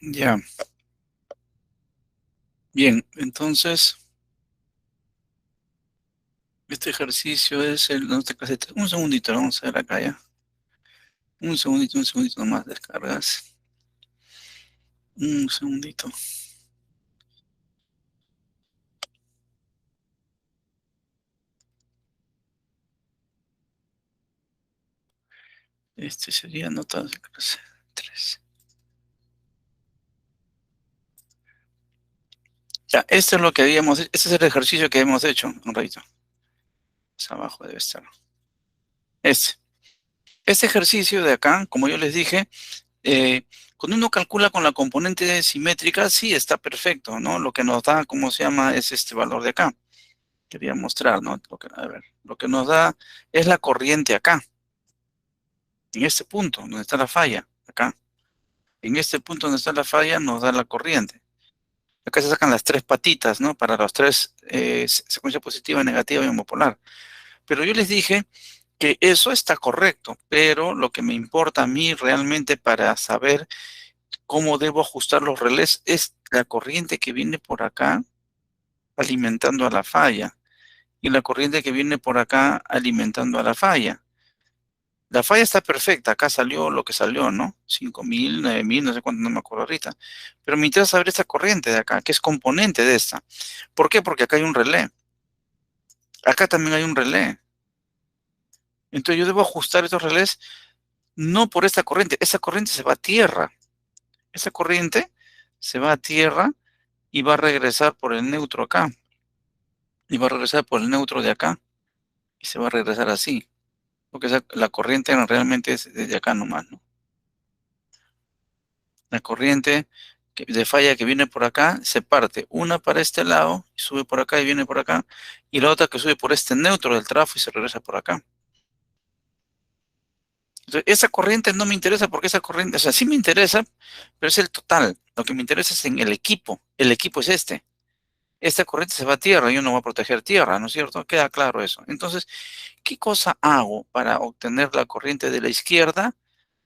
Ya, bien, entonces, este ejercicio es el, no te casete. Un segundito, lo vamos a ver acá ya. Un segundito nomás, descargas. Un segundito. Este sería nota de clase 3. Ya, esto es lo que habíamos hecho. Este es el ejercicio que hemos hecho. Un ratito. Más abajo debe estar. Este. Este ejercicio de acá, como yo les dije, eh, cuando uno calcula con la componente simétrica, sí está perfecto, ¿no? Lo que nos da, ¿cómo se llama? Es este valor de acá. Quería mostrar, ¿no? A ver, lo que nos da es la corriente acá, en este punto, donde está la falla, acá. En este punto donde está la falla nos da la corriente. Acá se sacan las tres patitas, ¿no? Para los tres, secuencia positiva, negativa y homopolar. Pero yo les dije que eso está correcto, pero lo que me importa a mí realmente para saber cómo debo ajustar los relés es la corriente que viene por acá alimentando a la falla y la corriente que viene por acá alimentando a la falla. La falla está perfecta, acá salió lo que salió, ¿no? 5.000, 9.000, no sé cuánto, no me acuerdo ahorita. Pero me interesa saber esta corriente de acá, que es componente de esta. ¿Por qué? Porque acá hay un relé. Acá también hay un relé. Entonces yo debo ajustar estos relés no por esta corriente. Esa corriente se va a tierra. Esa corriente se va a tierra y va a regresar por el neutro acá. Y va a regresar por el neutro de acá. Y se va a regresar así. Porque la corriente realmente es desde acá nomás, ¿no? La corriente de falla que viene por acá se parte. Una para este lado, y sube por acá y viene por acá. Y la otra que sube por este neutro del trafo y se regresa por acá. Entonces, esa corriente no me interesa porque esa corriente, o sea, sí me interesa, pero es el total. Lo que me interesa es en el equipo. El equipo es este. Esta corriente se va a tierra, yo no voy a proteger tierra, ¿no es cierto? Queda claro eso. Entonces, ¿qué cosa hago para obtener la corriente de la izquierda,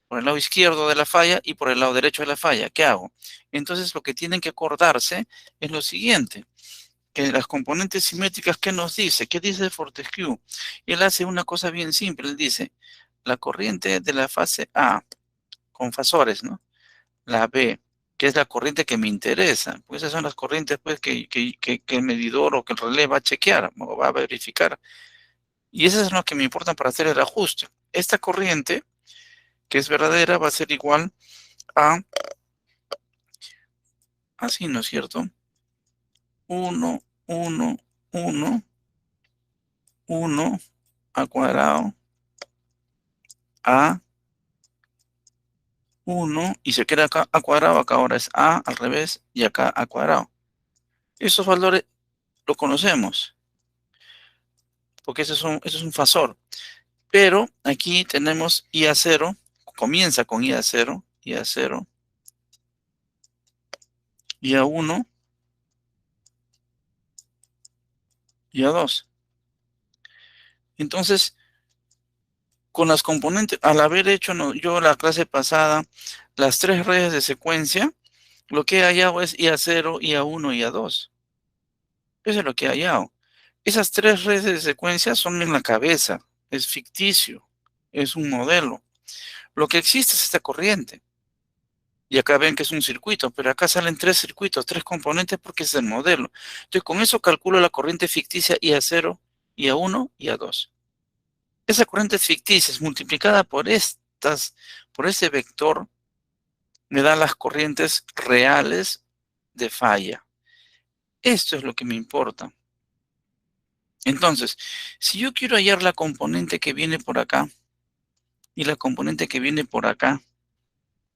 por el lado izquierdo de la falla y por el lado derecho de la falla? ¿Qué hago? Entonces, lo que tienen que acordarse es lo siguiente, que las componentes simétricas, ¿qué nos dice? ¿Qué dice Fortescue? Él hace una cosa bien simple, él dice, la corriente de la fase A, con fasores, ¿no? La B, que es la corriente que me interesa, pues esas son las corrientes pues, que el medidor o que el relé va a chequear o va a verificar. Y esas son las que me importan para hacer el ajuste. Esta corriente, que es verdadera, va a ser igual a, así, ¿no es cierto? 1, 1, 1, 1 al cuadrado a 1 y se queda acá a cuadrado, acá ahora es a al revés y acá a cuadrado. Esos valores lo conocemos, porque ese es un fasor. Pero aquí tenemos I a 0, comienza con I a 0, I a 0, I a 1, I a 2. Entonces, con las componentes, al haber hecho yo la clase pasada las tres redes de secuencia, lo que he hallado es I a 0, I a 1, I a 2. Eso es lo que he hallado. Esas tres redes de secuencia son en la cabeza, es ficticio, es un modelo. Lo que existe es esta corriente. Y acá ven que es un circuito, pero acá salen tres circuitos, tres componentes porque es el modelo. Entonces, con eso calculo la corriente ficticia I a 0, I a 1 y a 2. Esa corriente ficticia es multiplicada por ese vector, me da las corrientes reales de falla. Esto es lo que me importa. Entonces, si yo quiero hallar la componente que viene por acá y la componente que viene por acá,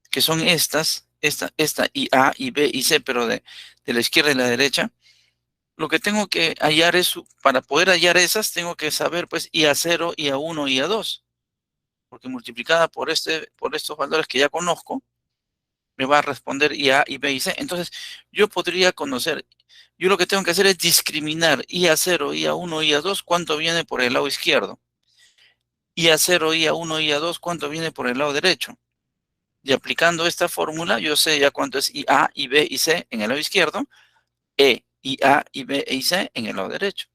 que son esta y A y B y C, pero de la izquierda y la derecha, lo que tengo que hallar es, para poder hallar esas, tengo que saber pues I a 0, I a 1, I a 2, porque multiplicada por estos valores que ya conozco, me va a responder I a, I b y C. Entonces, yo podría conocer, yo lo que tengo que hacer es discriminar I a 0, I a 1, I a 2, cuánto viene por el lado izquierdo. I a 0, I a 1, I a 2, cuánto viene por el lado derecho. Y aplicando esta fórmula, yo sé ya cuánto es IA, IB y C en el lado izquierdo, E, IA, IB y C en el lado derecho.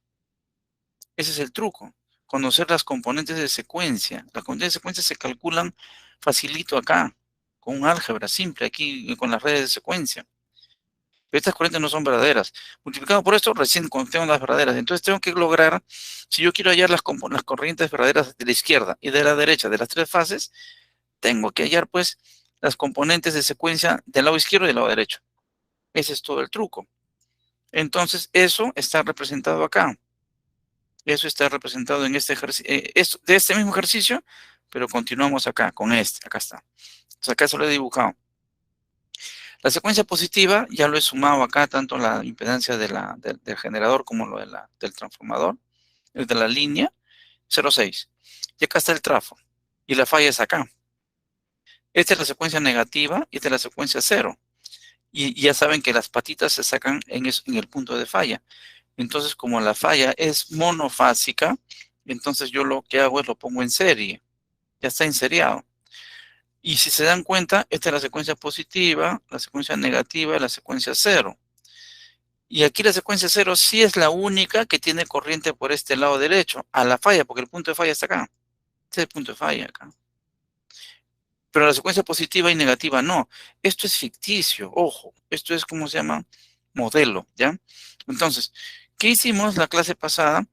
Ese es el truco. Conocer las componentes de secuencia. Las componentes de secuencia se calculan facilito acá, con un álgebra simple aquí con las redes de secuencia. Pero estas corrientes no son verdaderas. Multiplicado por esto, recién tengo las verdaderas. Entonces tengo que lograr, si yo quiero hallar las corrientes verdaderas de la izquierda y de la derecha de las tres fases, tengo que hallar pues las componentes de secuencia del lado izquierdo y del lado derecho. Ese es todo el truco. Entonces eso está representado acá. Eso está representado en este ejercicio, de este mismo ejercicio, pero continuamos acá, con este, acá está. Entonces acá se lo he dibujado. La secuencia positiva ya lo he sumado acá, tanto la impedancia del generador como lo del transformador, el de la línea, 0,6. Y acá está el trafo. Y la falla es acá. Esta es la secuencia negativa y esta es la secuencia 0. Y ya saben que las patitas se sacan en el punto de falla. Entonces, como la falla es monofásica, entonces yo lo que hago es lo pongo en serie. Ya está enseriado. Y si se dan cuenta, esta es la secuencia positiva, la secuencia negativa y la secuencia 0. Y aquí la secuencia 0 sí es la única que tiene corriente por este lado derecho, a la falla, porque el punto de falla está acá. Este es el punto de falla acá. Pero la secuencia positiva y negativa no. Esto es ficticio, ojo. Esto es, ¿cómo se llama? Modelo, ¿ya? Entonces, ¿qué hicimos la clase pasada?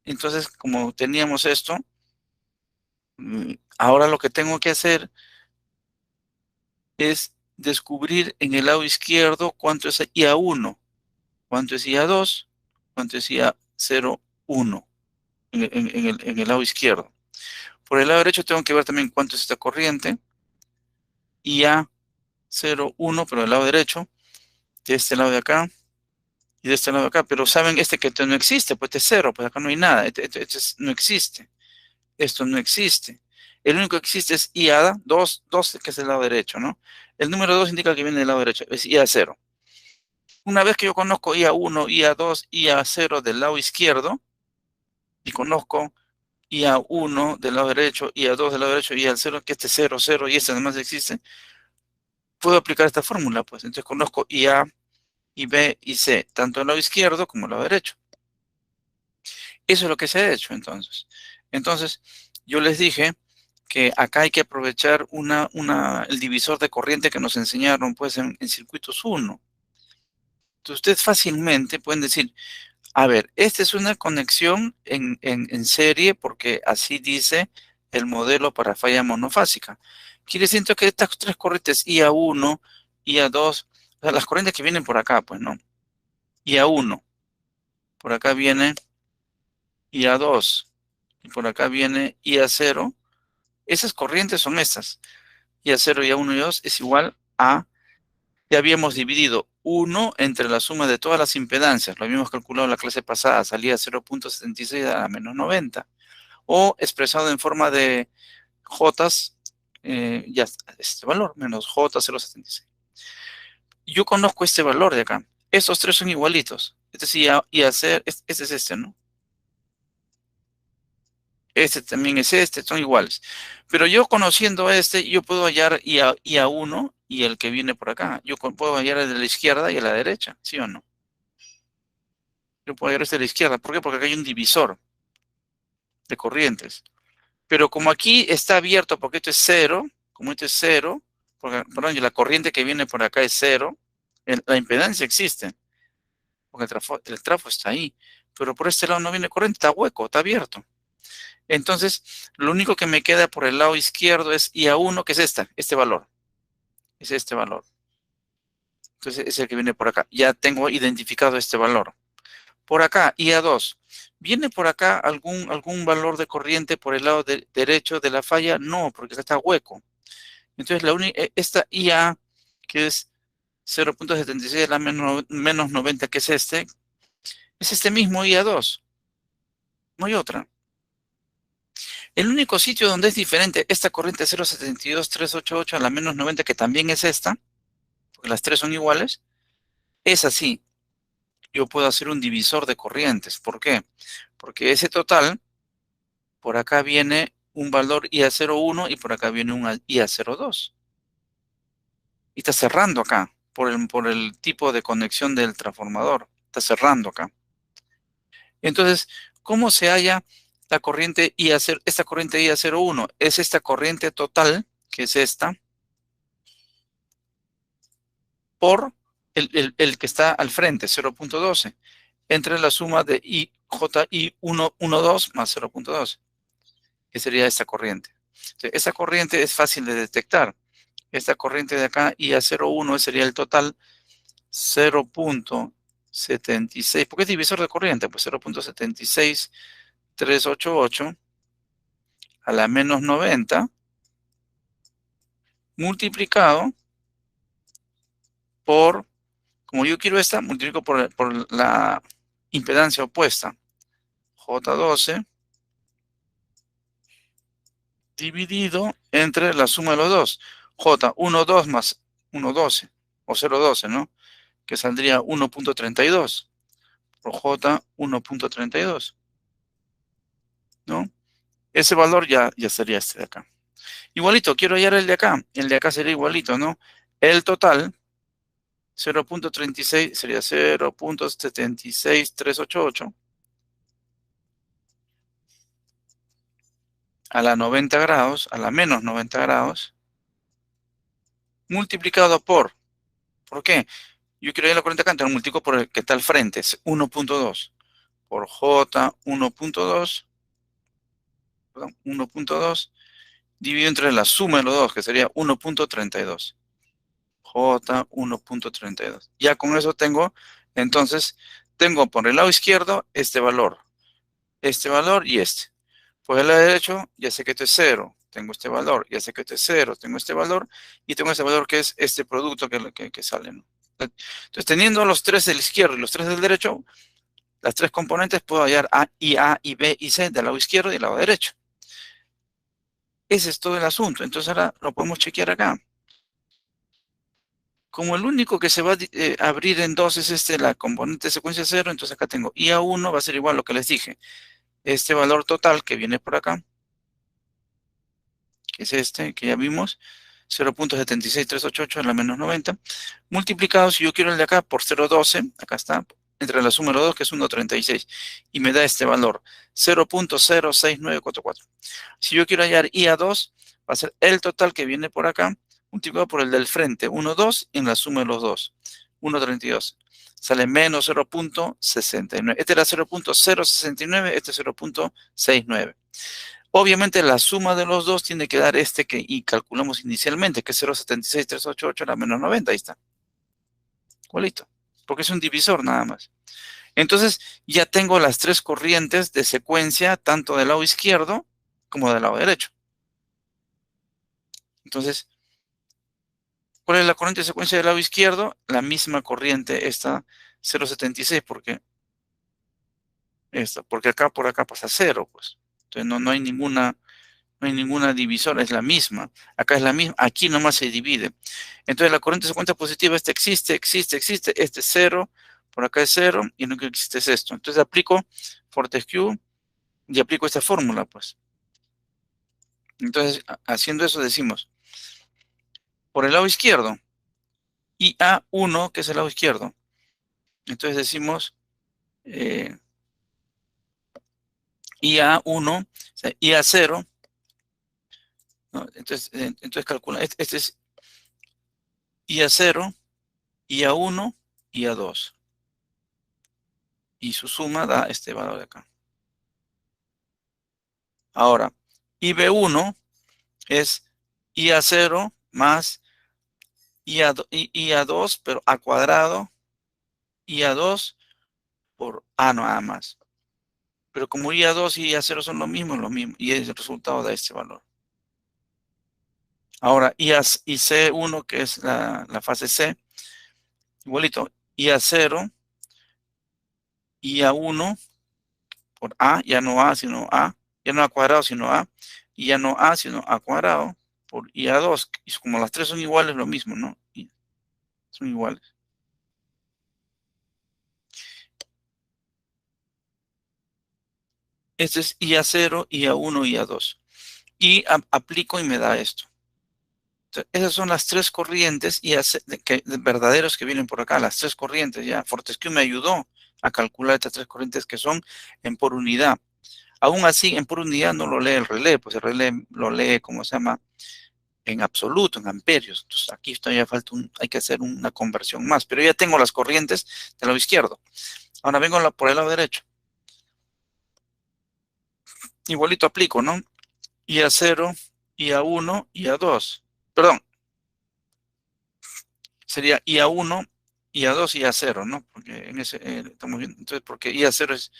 Entonces, como teníamos esto, ahora lo que tengo que hacer es descubrir en el lado izquierdo cuánto es IA1, cuánto es IA2, cuánto es IA01 en el lado izquierdo. Por el lado derecho tengo que ver también cuánto es esta corriente, IA01, pero del lado derecho, de este lado de acá y de este lado de acá. Pero saben, este que no existe, pues este es 0, pues acá no hay nada, no existe. Esto no existe. El único que existe es IA2, que es el lado derecho, ¿no? El número 2 indica que viene del lado derecho, es IA0. Una vez que yo conozco IA1, IA2, IA0 del lado izquierdo, y conozco IA1 del lado derecho, IA2 del lado derecho, y IA0, que este es 0, 0, y este además existe, puedo aplicar esta fórmula, pues. Entonces conozco IA, y B y C, tanto del lado izquierdo como del lado derecho. Eso es lo que se ha hecho, entonces. Entonces, yo les dije que acá hay que aprovechar el divisor de corriente que nos enseñaron, pues, en circuitos 1. Entonces, ustedes fácilmente pueden decir, a ver, esta es una conexión en serie porque así dice el modelo para falla monofásica. Quiere decir que estas tres corrientes, IA1, IA2, o sea, las corrientes que vienen por acá, pues, ¿no? IA1, por acá viene IA2, y por acá viene IA0. Esas corrientes son estas. IA0, IA1 y IA2 es igual a, ya habíamos dividido 1 entre la suma de todas las impedancias. Lo habíamos calculado en la clase pasada, salía 0,76 a la menos 90. O expresado en forma de J, ya este valor, menos J0,76. Yo conozco este valor de acá. Estos tres son igualitos. Este es IA0, este es este, ¿no? Este también es este, son iguales. Pero yo conociendo este, yo puedo hallar IA1 y el que viene por acá. Yo puedo hallar el de la izquierda y el de la derecha, ¿sí o no? Yo puedo hallar este de la izquierda. ¿Por qué? Porque acá hay un divisor de corrientes. Pero como aquí está abierto, porque esto es 0, como esto es 0, perdón, y la corriente que viene por acá es 0, la impedancia existe, porque el trafo está ahí. Pero por este lado no viene corriente, está hueco, está abierto. Entonces, lo único que me queda por el lado izquierdo es IA1, que es este valor. Es este valor. Entonces, es el que viene por acá. Ya tengo identificado este valor. Por acá, IA2. ¿Viene por acá algún valor de corriente por el lado derecho de la falla? No, porque acá está hueco. Entonces, esta IA, que es 0,76 a la menos 90, que es este mismo IA2. No hay otra. El único sitio donde es diferente esta corriente 0,72388 a la menos 90, que también es esta, porque las tres son iguales, es así. Yo puedo hacer un divisor de corrientes. ¿Por qué? Porque ese total, por acá viene un valor IA01 y por acá viene un IA02. y está cerrando acá por el tipo de conexión del transformador. Está cerrando acá. Entonces, ¿cómo se halla la corriente IA0? Esta corriente IA01 es esta corriente total, que es esta, por el que está al frente, 0.12, entre la suma de JI12 más 0.12, que sería esta corriente. Entonces, esa corriente es fácil de detectar. Esta corriente de acá, IA01, sería el total 0.76, porque es divisor de corriente, pues 0.76388 a la menos 90 multiplicado por, como yo quiero esta, multiplico por la impedancia opuesta, J12, dividido entre la suma de los dos, J12 más 1.12, o 0.12, ¿no? Que saldría 1.32, por J1.32, ¿no? Ese valor ya sería este de acá. Igualito, quiero hallar el de acá sería igualito, ¿no? El total, 0.36 sería 0.76388 a la 90 grados, a la menos 90 grados, multiplicado ¿por qué? Yo quiero ir a la corriente acá, entonces multiplico por el que está al frente, es 1.2, por J 1.2, perdón, 1.2, dividido entre la suma de los dos, que sería 1.32. J 1.32. Ya con eso tengo, entonces, tengo por el lado izquierdo este valor y este. Por el lado derecho, ya sé que esto es 0, tengo este valor, ya sé que esto es 0, tengo este valor, y tengo este valor que es este producto que sale, ¿no? Entonces, teniendo los tres del izquierdo y los tres del derecho, las tres componentes puedo hallar A y B y C del lado izquierdo y del lado derecho. Ese es todo el asunto. Entonces ahora lo podemos chequear acá. Como el único que se va a abrir en dos es la componente de secuencia 0, entonces acá tengo IA1 va a ser igual a lo que les dije. Este valor total que viene por acá, que es este que ya vimos, 0.76388 a la menos 90, multiplicado, si yo quiero el de acá, por 0.12, acá está, entre la suma de los dos, que es 1.36, y me da este valor, 0.06944. Si yo quiero hallar IA2, va a ser el total que viene por acá, multiplicado por el del frente, 1.2, en la suma de los dos, 1.32. Sale menos 0.69. Este era 0.069, este es 0.69. Obviamente la suma de los dos tiene que dar este que y calculamos inicialmente, que es 0.76388 a la menos 90. Ahí está. Igualito. Porque es un divisor nada más. Entonces ya tengo las tres corrientes de secuencia, tanto del lado izquierdo como del lado derecho. Entonces, ¿cuál es la corriente de secuencia del lado izquierdo? La misma corriente, esta 0.76, porque acá por acá pasa 0, pues. Entonces no hay ninguna divisora, es la misma. Acá es la misma, aquí nomás se divide. Entonces la corriente de secuencia positiva, esta existe, este es 0, por acá es 0, y lo que existe es esto. Entonces aplico Fortescue y aplico esta fórmula, pues. Entonces, haciendo eso decimos, por el lado izquierdo, IA1, que es el lado izquierdo, entonces decimos IA1, o sea, IA0, ¿no? Entonces calcula, este es IA0, IA1, IA2. Y su suma da este valor de acá. Ahora, IB1 es IA0 más IA2, pero a cuadrado, IA2 por A nada más. Pero como IA2 y IA0 son lo mismo, y el resultado da este valor. Ahora, IC1, que es la fase C, igualito, IA0, IA1 por A, ya no A, sino A, ya no A cuadrado, sino A, y ya no A, sino A cuadrado, por IA2, y como las tres son iguales, lo mismo, ¿no? Son iguales. Este es IA0, IA1, IA2. Y aplico y me da esto. Entonces, esas son las tres corrientes verdaderos que vienen por acá, las tres corrientes, ya. Fortescue me ayudó a calcular estas tres corrientes que son en por unidad. Aún así, en por unidad no lo lee el relé, pues el relé lo lee, ¿cómo se llama? En absoluto, en amperios. Entonces, aquí todavía falta hay que hacer una conversión más, pero ya tengo las corrientes del lado izquierdo. Ahora vengo por el lado derecho. Igualito aplico, ¿no? I a 0, I a 1, I a 2. Perdón, sería I a 1, I a 2, I a 0, ¿no? Porque en ese estamos viendo, entonces, porque I a 0 es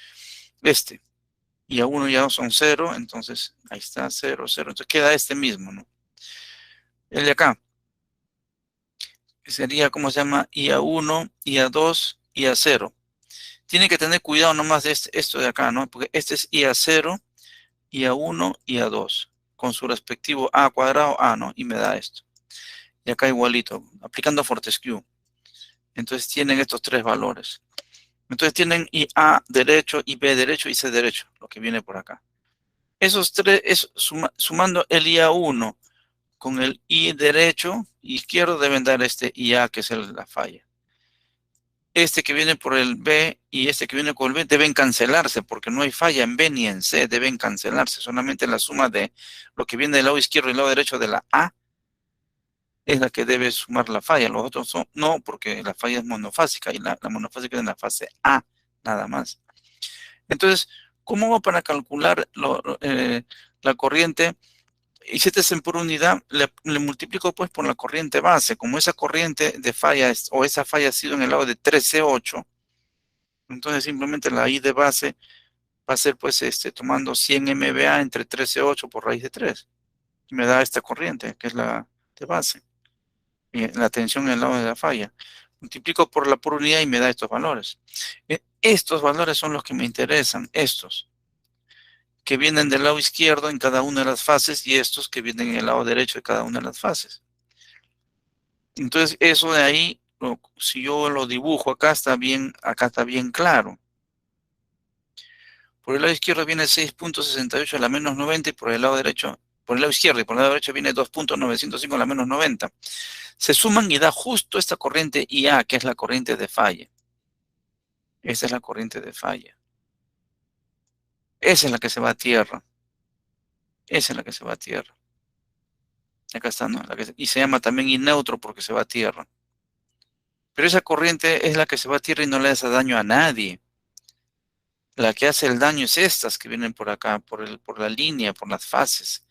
este, I a 1 y I a 2 son 0, entonces ahí está 0, 0, entonces queda este mismo, ¿no? El de acá, que sería, ¿cómo se llama? I a 1, I a 2, I a 0. Tiene que tener cuidado nomás de esto de acá, ¿no? Porque este es I a 0, I a 1, I a 2, con su respectivo A cuadrado, A, ¿no? Y me da esto. Y acá igualito, aplicando Fortescue. Entonces tienen estos tres valores. Entonces tienen I A derecho, I B derecho y C derecho, lo que viene por acá. Esos tres, sumando el I a 1 con el I derecho, izquierdo, deben dar este I A, que es la falla. Este que viene por el B y este que viene con el B deben cancelarse, porque no hay falla en B ni en C, deben cancelarse. Solamente la suma de lo que viene del lado izquierdo y el lado derecho de la A es la que debe sumar la falla. Los otros no, porque la falla es monofásica y la monofásica es en la fase A, nada más. Entonces, ¿cómo hago para calcular la corriente? Y si este es en por unidad, le multiplico pues por la corriente base. Como esa corriente de falla o esa falla ha sido en el lado de 13,8, entonces simplemente la I de base va a ser pues tomando 100 MVA entre 13,8 por raíz de 3. Y me da esta corriente, que es la de base. Y la tensión en el lado de la falla. Multiplico por la por unidad y me da estos valores. Estos valores son los que me interesan, estos, que vienen del lado izquierdo en cada una de las fases y estos que vienen en el lado derecho de cada una de las fases. Entonces, eso de ahí, si yo lo dibujo acá está bien claro. Por el lado izquierdo viene 6,68 a la menos 90 y por el lado derecho, por el lado izquierdo y por el lado derecho viene 2,905 a la menos 90. Se suman y da justo esta corriente IA, que es la corriente de falla. Esa es la corriente de falla. Esa es la que se va a tierra. Esa es la que se va a tierra. Acá está, ¿no? Y se llama también I neutro porque se va a tierra. Pero esa corriente es la que se va a tierra y no le hace daño a nadie. La que hace el daño es estas que vienen por acá, por la línea, por las fases.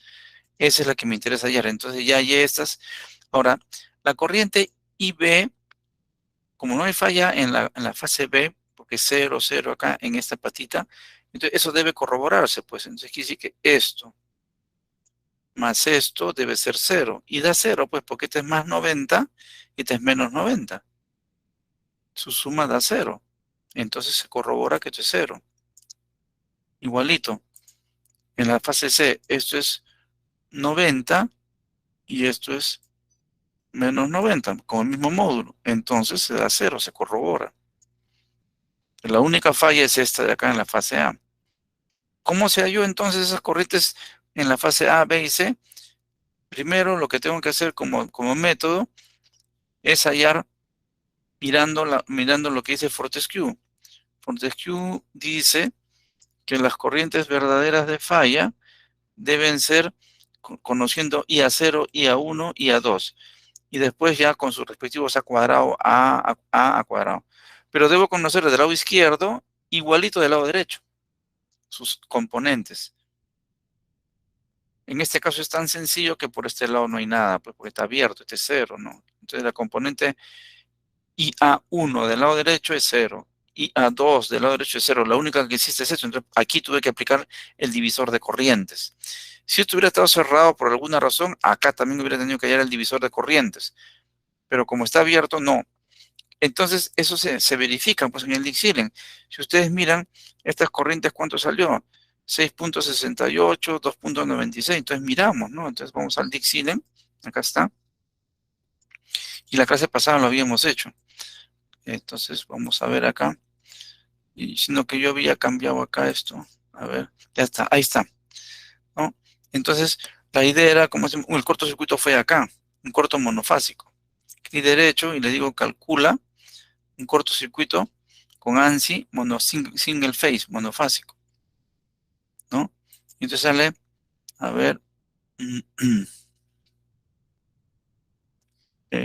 Esa es la que me interesa hallar. Entonces ya hay estas. Ahora, la corriente IB, como no hay falla en la fase B, porque es 0, 0 acá en esta patita, entonces eso debe corroborarse, pues. Entonces quiere decir que esto más esto debe ser 0. Y da 0, pues, porque este es más 90 y este es menos 90. Su suma da 0. Entonces se corrobora que esto es 0. Igualito. En la fase C, esto es 90 y esto es menos 90, con el mismo módulo. Entonces se da 0, se corrobora. La única falla es esta de acá en la fase A. ¿Cómo se halló entonces esas corrientes en la fase A, B y C? Primero, lo que tengo que hacer como método es hallar mirando lo que dice Fortescue. Fortescue dice que las corrientes verdaderas de falla deben ser conociendo I a 0, I a 1, I a 2. Y después ya con sus respectivos A cuadrado, A cuadrado. Pero debo conocer del lado izquierdo igualito del lado derecho, sus componentes. En este caso es tan sencillo que por este lado no hay nada, pues porque está abierto, este es 0, ¿no? Entonces la componente IA1 del lado derecho es 0. IA2 del lado derecho es 0. La única que existe es esto. Entonces aquí tuve que aplicar el divisor de corrientes. Si esto hubiera estado cerrado por alguna razón, acá también hubiera tenido que hallar el divisor de corrientes. Pero como está abierto, no. Entonces eso se verifica pues, en el Dixilen. Si ustedes miran, estas corrientes, ¿cuánto salió? 6,68, 2,96. Entonces miramos, ¿no? Entonces vamos al Dixilen. Acá está. Y la clase pasada lo habíamos hecho. Entonces vamos a ver acá. Y sino que yo había cambiado acá esto. A ver, ya está, ahí está, ¿no? Entonces, la idea era, como el cortocircuito fue acá, un corto monofásico. Clic derecho y le digo calcula un cortocircuito con ANSI single phase, monofásico, ¿no? Y entonces sale, a ver,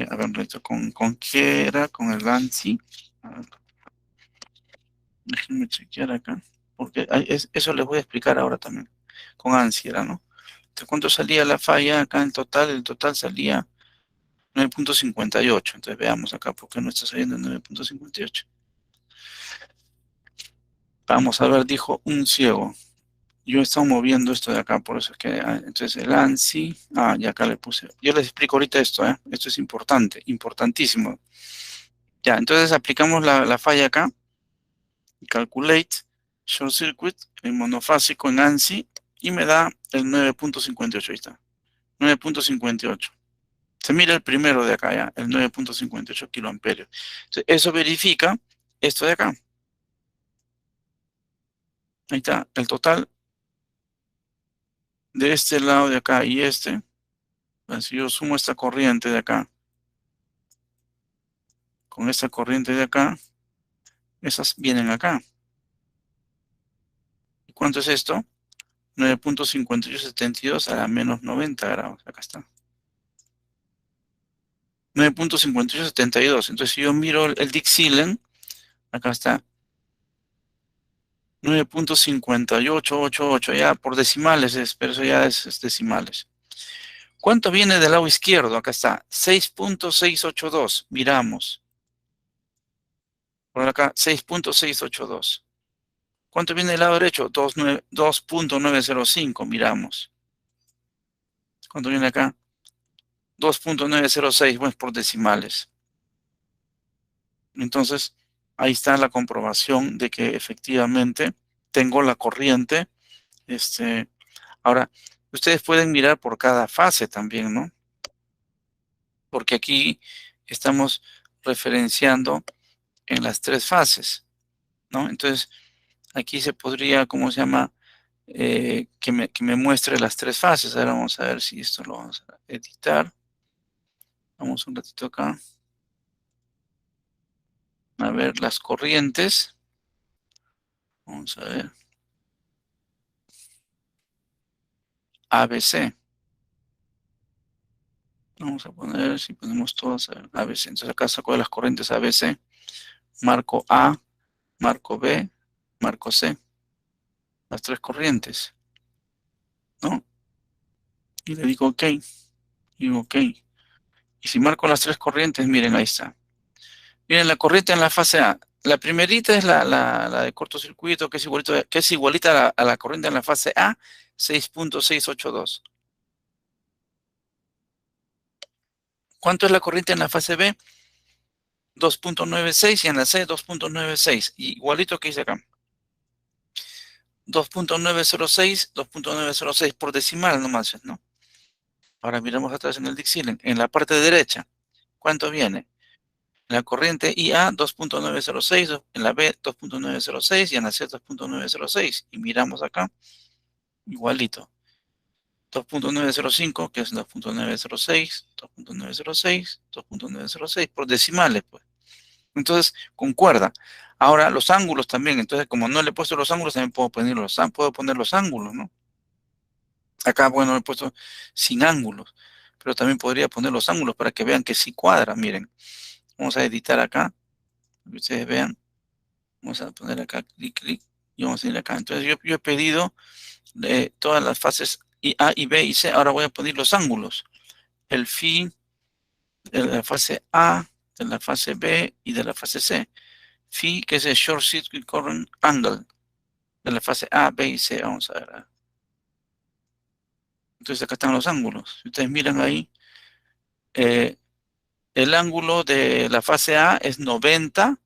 a ver, ¿con qué era? Con el ANSI. A ver, déjenme chequear acá, porque eso les voy a explicar ahora también. Con ANSI era, ¿no? Entonces, ¿cuánto salía la falla acá en total? El total salía 9.58. Entonces veamos acá por qué no está saliendo 9.58. Vamos a ver, dijo un ciego. Yo he estado moviendo esto de acá, por eso es que, entonces el ANSI, ya acá le puse. Yo les explico ahorita esto, esto es importante, importantísimo. Ya, entonces aplicamos la falla acá, calculate, short circuit, en monofásico en ANSI, y me da el 9.58, ahí está, 9.58. Se mira el primero de acá, ya, el 9.58 kiloamperios. Entonces, eso verifica esto de acá. Ahí está, el total de este lado de acá y este. Si yo sumo esta corriente de acá con esta corriente de acá, esas vienen acá. ¿Y cuánto es esto? 9.5872 a la menos 90 grados. Acá está. 9.5872. Entonces, si yo miro el Dixilen, acá está. 9.5888. Ya por decimales pero eso ya es decimales. ¿Cuánto viene del lado izquierdo? Acá está. 6.682. Miramos. Por acá, 6.682. ¿Cuánto viene del lado derecho? 2.905. Miramos. ¿Cuánto viene acá? 2.906, bueno, por decimales. Entonces, ahí está la comprobación de que efectivamente tengo la corriente. Ahora, ustedes pueden mirar por cada fase también, ¿no? Porque aquí estamos referenciando en las tres fases, ¿no? Entonces, aquí se podría, ¿cómo se llama? Que me muestre las tres fases. Ahora vamos a ver si esto lo vamos a editar. Vamos un ratito acá. A ver las corrientes. Vamos a ver. ABC. Vamos a poner, si ponemos todas ABC. Entonces acá saco de las corrientes ABC. Marco A, marco B, marco C. Las tres corrientes, ¿no? Y le digo OK. Y digo OK. Y si marco las tres corrientes, miren, ahí está. Miren la corriente en la fase A. La primerita es la de cortocircuito, que es igualita a la corriente en la fase A, 6.682. ¿Cuánto es la corriente en la fase B? 2.96 y en la C 2.96. Igualito que dice acá. 2.906, 2.906 por decimal nomás, ¿no? Ahora miramos atrás en el Dixilen. En la parte derecha, ¿cuánto viene? En la corriente IA 2.906, en la B 2.906 y en la C 2.906. Y miramos acá, igualito. 2.905, que es 2.906, 2.906, 2.906 por decimales, pues. Entonces, concuerda. Ahora, los ángulos también. Entonces, como no le he puesto los ángulos, también puedo poner los ángulos, ¿no? Acá, bueno, he puesto sin ángulos, pero también podría poner los ángulos para que vean que sí cuadra. Miren, vamos a editar acá, para que ustedes vean. Vamos a poner acá, clic, clic, y vamos a ir acá. Entonces, yo he pedido todas las fases A y B y C. Ahora voy a poner los ángulos. El phi de la fase A, de la fase B y de la fase C. Phi, que es el Short Circuit Current Angle, de la fase A, B y C. Vamos a ver. Entonces acá están los ángulos. Si ustedes miran ahí, el ángulo de la fase A es 90,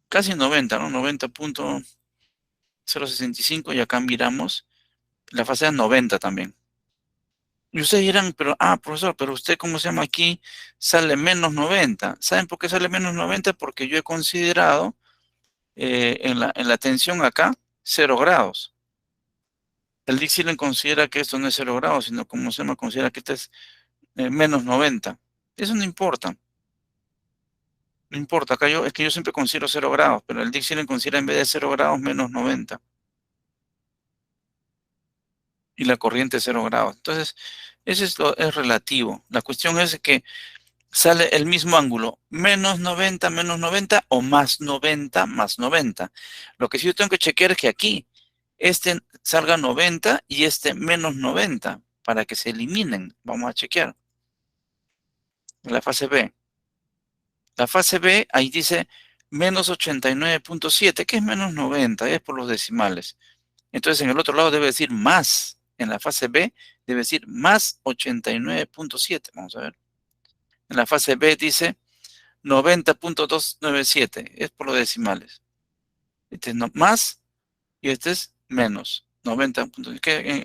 casi 90, ¿no? 90.065 y acá miramos, la fase A 90 también. Y ustedes dirán, profesor, pero usted, ¿cómo se llama aquí? Sale menos 90. ¿Saben por qué sale menos 90? Porque yo he considerado en la tensión acá 0 grados. El Dixieland considera que esto no es 0 grados, sino como se llama, considera que este es menos 90. Eso no importa. No importa, acá es que yo siempre considero 0 grados, pero el Dixieland considera en vez de 0 grados menos 90 y la corriente es 0 grados. Entonces, eso es relativo. La cuestión es que sale el mismo ángulo, menos 90 o más 90 más 90. Lo que sí yo tengo que chequear es que aquí este salga 90 y este menos 90 para que se eliminen. Vamos a chequear la fase B. La fase B, ahí dice menos 89,7, que es menos 90, es por los decimales. Entonces en el otro lado debe decir más. En la fase B debe decir más 89,7. Vamos a ver. En la fase B dice 90,297. Es por los decimales. Este es más y este es menos. 90.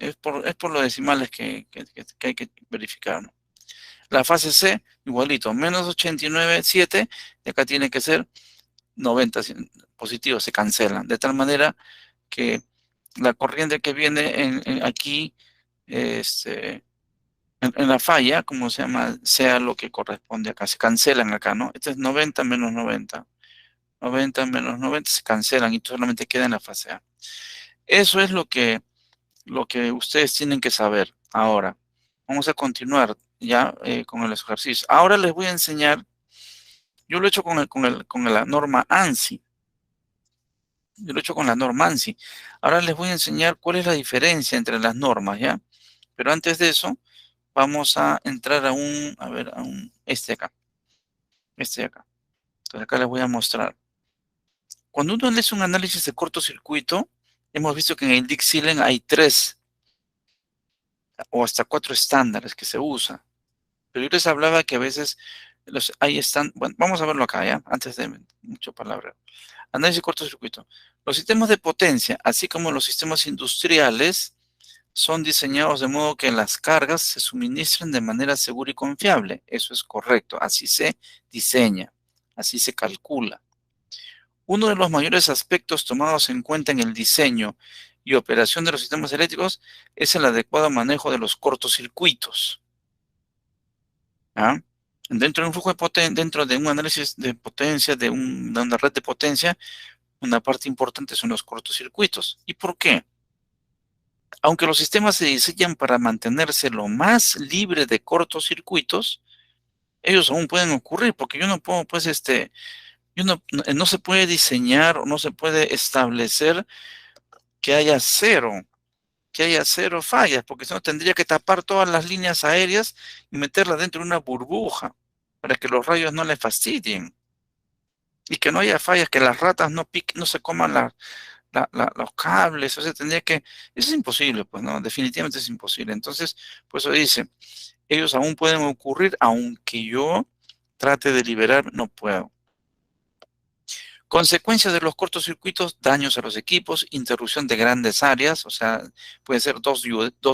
Es por los decimales que hay que verificar, ¿no? La fase C, igualito, menos 89,7. Y acá tiene que ser 90 positivos, se cancelan. De tal manera que la corriente que viene aquí, este, en la falla, como se llama, sea lo que corresponde acá. Se cancelan acá, ¿no? Este es 90 menos 90. 90 menos 90 se cancelan y solamente queda en la fase A. Eso es lo que ustedes tienen que saber. Ahora, vamos a continuar ya con el ejercicio. Ahora les voy a enseñar, yo lo he hecho con la norma ANSI. Yo lo he hecho con la norma ANSI. Ahora les voy a enseñar cuál es la diferencia entre las normas, ¿ya? Pero antes de eso, vamos a entrar este acá, este de acá. Entonces acá les voy a mostrar. Cuando uno hace un análisis de cortocircuito, hemos visto que en el Dixieland hay 3 o hasta 4 estándares que se usan. Pero yo les hablaba que a veces ahí están, bueno, vamos a verlo acá, ¿ya? Antes de mucho palabra. Análisis de cortocircuito. Los sistemas de potencia, así como los sistemas industriales, son diseñados de modo que las cargas se suministren de manera segura y confiable. Eso es correcto. Así se diseña, así se calcula. Uno de los mayores aspectos tomados en cuenta en el diseño y operación de los sistemas eléctricos es el adecuado manejo de los cortocircuitos. ¿Ah? Dentro de un flujo de dentro de un análisis de potencia, de una red de potencia, una parte importante son los cortocircuitos. ¿Y por qué? Aunque los sistemas se diseñan para mantenerse lo más libre de cortocircuitos, ellos aún pueden ocurrir, porque yo no puedo, pues, no se puede diseñar o no se puede establecer que haya cero fallas, porque si no tendría que tapar todas las líneas aéreas y meterlas dentro de una burbuja para que los rayos no le fastidien y que no haya fallas, que las ratas no se coman los cables. O sea, eso es imposible, pues, ¿no? Definitivamente es imposible. Entonces, por eso dice, ellos aún pueden ocurrir, aunque yo trate de liberar, no puedo. Consecuencias de los cortocircuitos: daños a los equipos, interrupción de grandes áreas, o sea, puede ser dos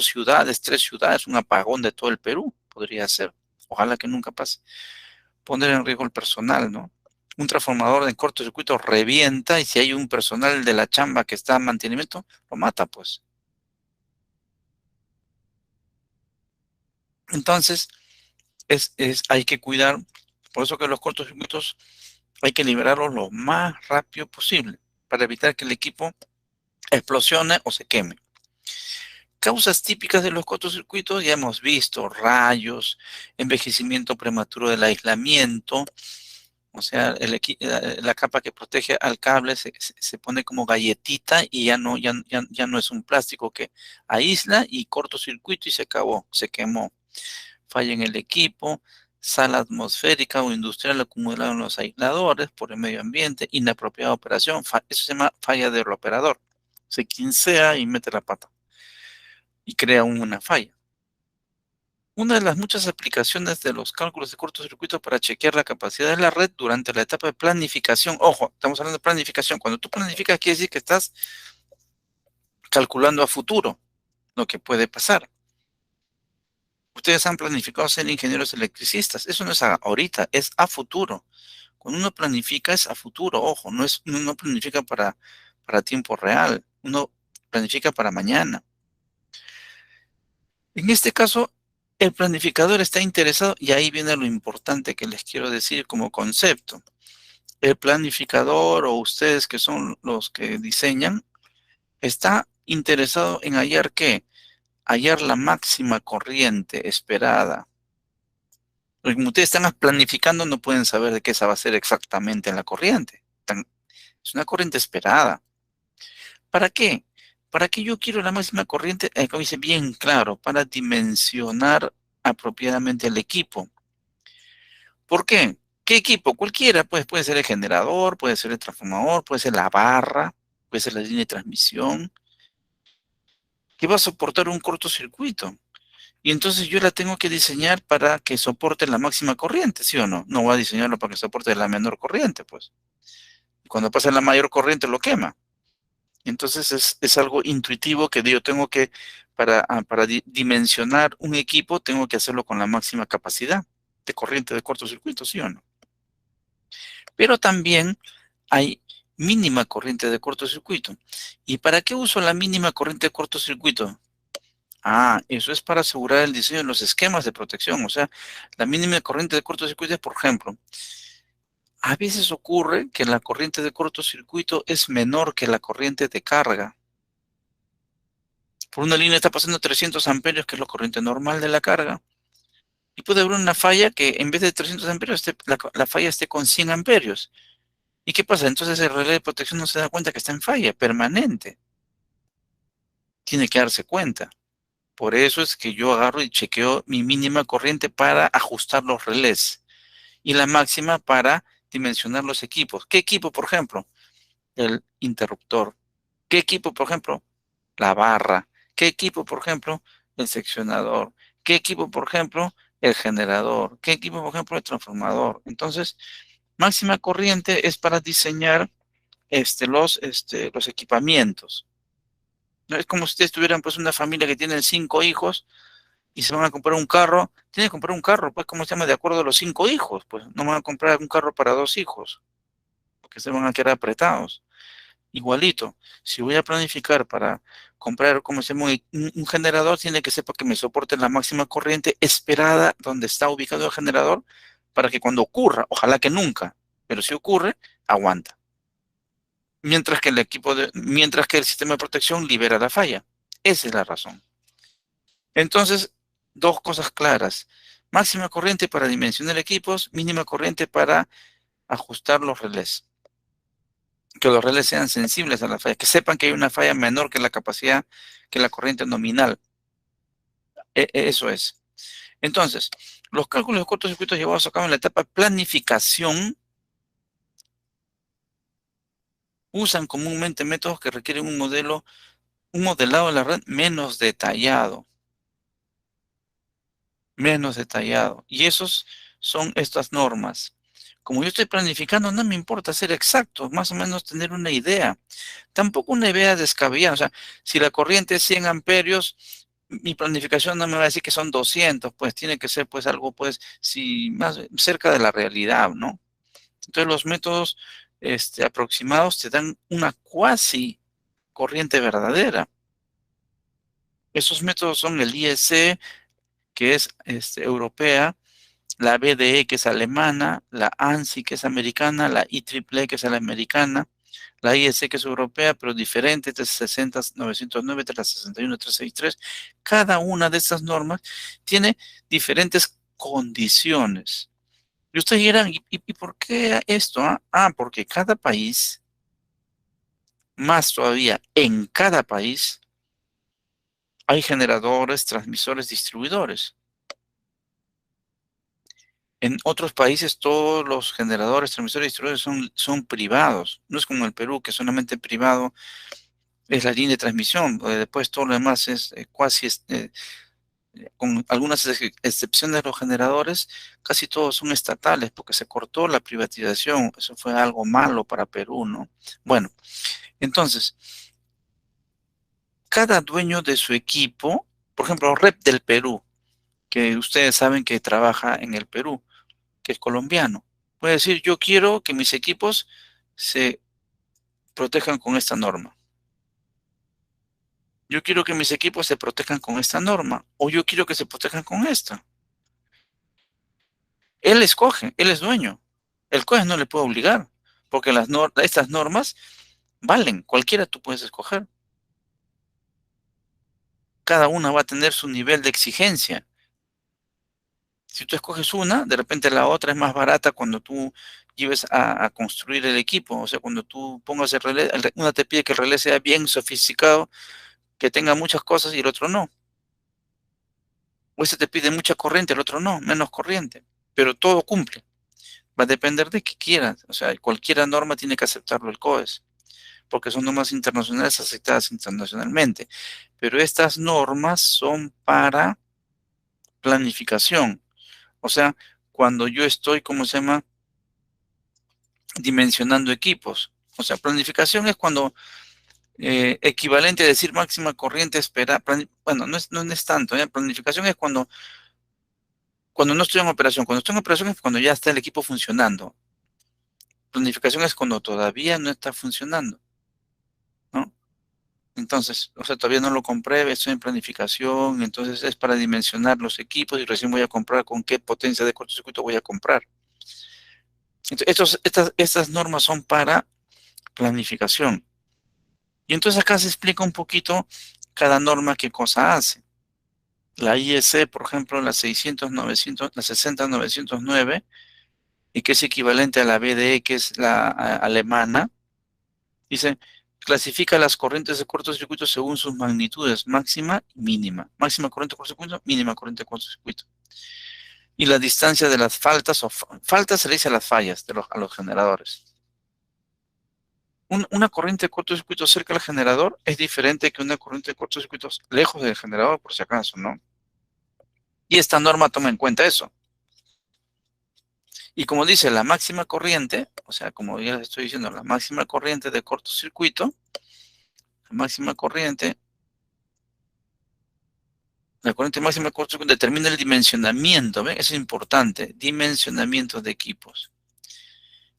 ciudades, 3 ciudades, un apagón de todo el Perú, podría ser. Ojalá que nunca pase. Poner en riesgo el personal, ¿no? Un transformador en cortocircuito revienta y si hay un personal de la chamba que está en mantenimiento, lo mata, pues. Entonces, hay que cuidar, por eso que los cortocircuitos hay que liberarlos lo más rápido posible para evitar que el equipo explosione o se queme. Causas típicas de los cortocircuitos, ya hemos visto: rayos, envejecimiento prematuro del aislamiento, o sea, la capa que protege al cable se pone como galletita y ya no es un plástico que aísla, y cortocircuito y se acabó, se quemó. Falla en el equipo, sal atmosférica o industrial acumulada en los aisladores por el medio ambiente, inapropiada operación, eso se llama falla del operador. Se quincea y mete la pata y crea una falla. Una de las muchas aplicaciones de los cálculos de cortocircuito para chequear la capacidad de la red durante la etapa de planificación. Ojo, estamos hablando de planificación. Cuando tú planificas, quiere decir que estás calculando a futuro lo que puede pasar. Ustedes han planificado ser ingenieros electricistas. Eso no es ahorita, es a futuro. Cuando uno planifica es a futuro. Ojo, uno no planifica para tiempo real. Uno planifica para mañana. En este caso, el planificador está interesado, y ahí viene lo importante que les quiero decir como concepto. El planificador o ustedes que son los que diseñan, está interesado en hallar qué, hallar la máxima corriente esperada. Porque como ustedes están planificando, no pueden saber de qué esa va a ser exactamente la corriente. Es una corriente esperada. ¿Para qué? ¿Para qué yo quiero la máxima corriente? Como dice bien claro, para dimensionar apropiadamente el equipo. ¿Por qué? ¿Qué equipo? Cualquiera, pues puede ser el generador, puede ser el transformador, puede ser la barra, puede ser la línea de transmisión, que va a soportar un cortocircuito. Y entonces yo la tengo que diseñar para que soporte la máxima corriente, ¿sí o no? No voy a diseñarlo para que soporte la menor corriente, pues. Cuando pasa la mayor corriente lo quema. Entonces es algo intuitivo que yo tengo que, para dimensionar un equipo, tengo que hacerlo con la máxima capacidad de corriente de cortocircuito, ¿sí o no? Pero también hay mínima corriente de cortocircuito. ¿Y para qué uso la mínima corriente de cortocircuito? Ah, eso es para asegurar el diseño de los esquemas de protección. O sea, la mínima corriente de cortocircuito es, por ejemplo, a veces ocurre que la corriente de cortocircuito es menor que la corriente de carga. Por una línea está pasando 300 amperios, que es la corriente normal de la carga, y puede haber una falla que en vez de 300 amperios, la falla esté con 100 amperios. ¿Y qué pasa? Entonces el relé de protección no se da cuenta que está en falla permanente. Tiene que darse cuenta. Por eso es que yo agarro y chequeo mi mínima corriente para ajustar los relés y la máxima para dimensionar los equipos. ¿Qué equipo, por ejemplo? El interruptor. ¿Qué equipo, por ejemplo? La barra. ¿Qué equipo, por ejemplo? El seccionador. ¿Qué equipo, por ejemplo? El generador. ¿Qué equipo, por ejemplo? El transformador. Entonces, máxima corriente es para diseñar los equipamientos. No es como si ustedes tuvieran pues una familia que tiene 5 hijos y se van a comprar un carro. Tienen que comprar un carro, pues, ¿cómo se llama? De acuerdo a los 5 hijos. Pues no van a comprar un carro para 2 hijos, porque se van a quedar apretados. Igualito, si voy a planificar para comprar, como se llama, un generador, tiene que ser para que me soporte la máxima corriente esperada donde está ubicado el generador, para que cuando ocurra, ojalá que nunca, pero si ocurre, aguanta. Mientras que el sistema de protección libera la falla. Esa es la razón. Entonces, dos cosas claras. Máxima corriente para dimensionar equipos, mínima corriente para ajustar los relés. Que los relés sean sensibles a la falla, que sepan que hay una falla menor que la capacidad, que la corriente nominal. Eso es. Entonces, los cálculos de cortocircuitos llevados a cabo en la etapa planificación usan comúnmente métodos que requieren un modelado de la red menos detallado. Y esos son estas normas. Como yo estoy planificando, no me importa ser exacto, más o menos tener una idea. Tampoco una idea descabellada. O sea, si la corriente es 100 amperios, mi planificación no me va a decir que son 200, pues tiene que ser pues algo pues si más cerca de la realidad, ¿no? Entonces los métodos aproximados te dan una cuasi corriente verdadera. Esos métodos son el IEC, que es europea, la BDE, que es alemana, la ANSI, que es americana, la IEEE, que es la americana, la IEC, que es europea, pero diferente, 360-909, 361-363. Cada una de estas normas tiene diferentes condiciones. Y ustedes dirán, ¿y por qué esto? Porque cada país, más todavía, en cada país, hay generadores, transmisores, distribuidores. En otros países todos los generadores, transmisores y distribuidores son privados. No es como el Perú, que solamente privado es la línea de transmisión. Después todo lo demás es cuasi, con algunas excepciones de los generadores, casi todos son estatales porque se cortó la privatización. Eso fue algo malo para Perú, ¿no? Bueno, entonces, cada dueño de su equipo, por ejemplo, Rep del Perú, que ustedes saben que trabaja en el Perú, que es colombiano, puede decir, yo quiero que mis equipos se protejan con esta norma. Yo quiero que mis equipos se protejan con esta norma, o yo quiero que se protejan con esta. Él escoge, él es dueño. El juez no le puede obligar, porque estas normas valen, cualquiera tú puedes escoger. Cada una va a tener su nivel de exigencia. Si tú escoges una, de repente la otra es más barata cuando tú lleves a construir el equipo. O sea, cuando tú pongas el relé, una te pide que el relé sea bien sofisticado, que tenga muchas cosas y el otro no. O ese te pide mucha corriente, el otro no, menos corriente. Pero todo cumple. Va a depender de qué quieras. O sea, cualquier norma tiene que aceptarlo el COES, porque son normas internacionales aceptadas internacionalmente. Pero estas normas son para planificación. O sea, cuando yo estoy, ¿cómo se llama? Dimensionando equipos. O sea, planificación es cuando equivalente a decir máxima corriente espera. Bueno, no es tanto. Planificación es cuando no estoy en operación. Cuando estoy en operación es cuando ya está el equipo funcionando. Planificación es cuando todavía no está funcionando, ¿no? Entonces, o sea, todavía no lo compré, estoy en planificación, entonces es para dimensionar los equipos y recién voy a comprar con qué potencia de cortocircuito voy a comprar. Entonces, estas normas son para planificación. Y entonces acá se explica un poquito cada norma qué cosa hace. La IEC, por ejemplo, la 600-900, la 60-909, y que es equivalente a la BDE, que es la alemana, dice, clasifica las corrientes de cortocircuito según sus magnitudes, máxima y mínima. Máxima corriente de cortocircuito, mínima corriente de cortocircuito. Y la distancia de las faltas, faltas se le dice a las fallas a los generadores. Una corriente de cortocircuito cerca del generador es diferente que una corriente de cortocircuito lejos del generador, por si acaso, ¿no? Y esta norma toma en cuenta eso. Y como dice la máxima corriente, o sea, como ya les estoy diciendo, la máxima corriente de cortocircuito, la máxima corriente, la corriente máxima de cortocircuito determina el dimensionamiento, ¿ven? Eso es importante, dimensionamiento de equipos.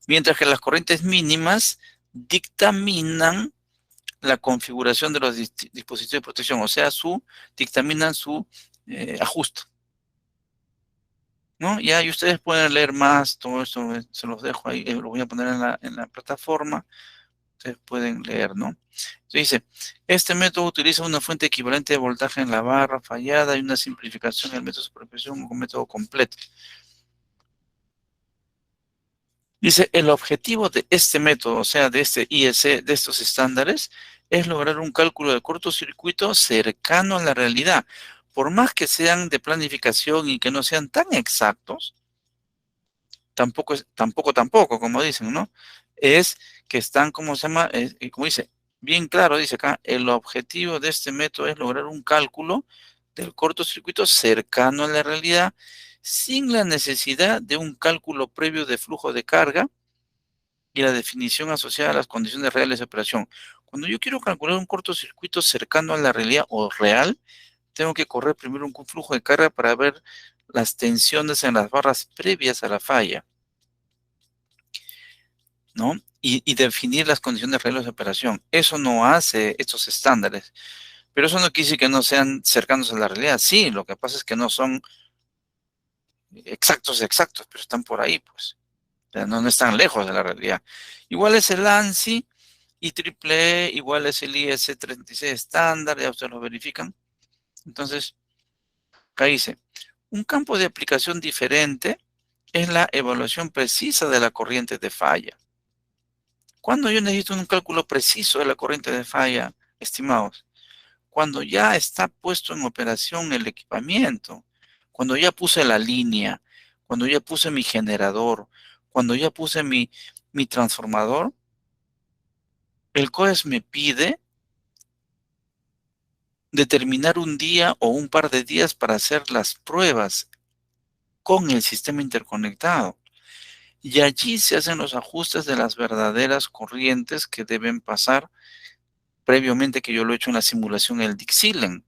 Mientras que las corrientes mínimas dictaminan la configuración de los dispositivos de protección, o sea, dictaminan su ajuste, ¿no? Ya, y ustedes pueden leer más, todo esto se los dejo ahí, lo voy a poner en la plataforma, ustedes pueden leer, ¿no? Entonces dice, este método utiliza una fuente equivalente de voltaje en la barra fallada y una simplificación del método de superposición con método completo. Dice, el objetivo de este método, o sea, de este IEC, de estos estándares, es lograr un cálculo de cortocircuito cercano a la realidad. Por más que sean de planificación y que no sean tan exactos, tampoco, como dicen, ¿no? Es que están, ¿cómo se llama? Como dice, bien claro, dice acá, el objetivo de este método es lograr un cálculo del cortocircuito cercano a la realidad sin la necesidad de un cálculo previo de flujo de carga y la definición asociada a las condiciones reales de operación. Cuando yo quiero calcular un cortocircuito cercano a la realidad o real, tengo que correr primero un flujo de carga para ver las tensiones en las barras previas a la falla, ¿no? Y definir las condiciones reales de operación. Eso no hace estos estándares. Pero eso no quiere decir que no sean cercanos a la realidad. Sí, lo que pasa es que no son exactos, pero están por ahí, pues. O sea, no están lejos de la realidad. Igual es el ANSI y triple igual es el IS-36 estándar, ya ustedes lo verifican. Entonces, acá dice, un campo de aplicación diferente es la evaluación precisa de la corriente de falla. ¿Cuándo yo necesito un cálculo preciso de la corriente de falla, estimados? Cuando ya está puesto en operación el equipamiento, cuando ya puse la línea, cuando ya puse mi generador, cuando ya puse mi transformador, el COES me pide determinar un día o un par de días para hacer las pruebas con el sistema interconectado. Y allí se hacen los ajustes de las verdaderas corrientes que deben pasar previamente que yo lo he hecho en la simulación en el Dixilen.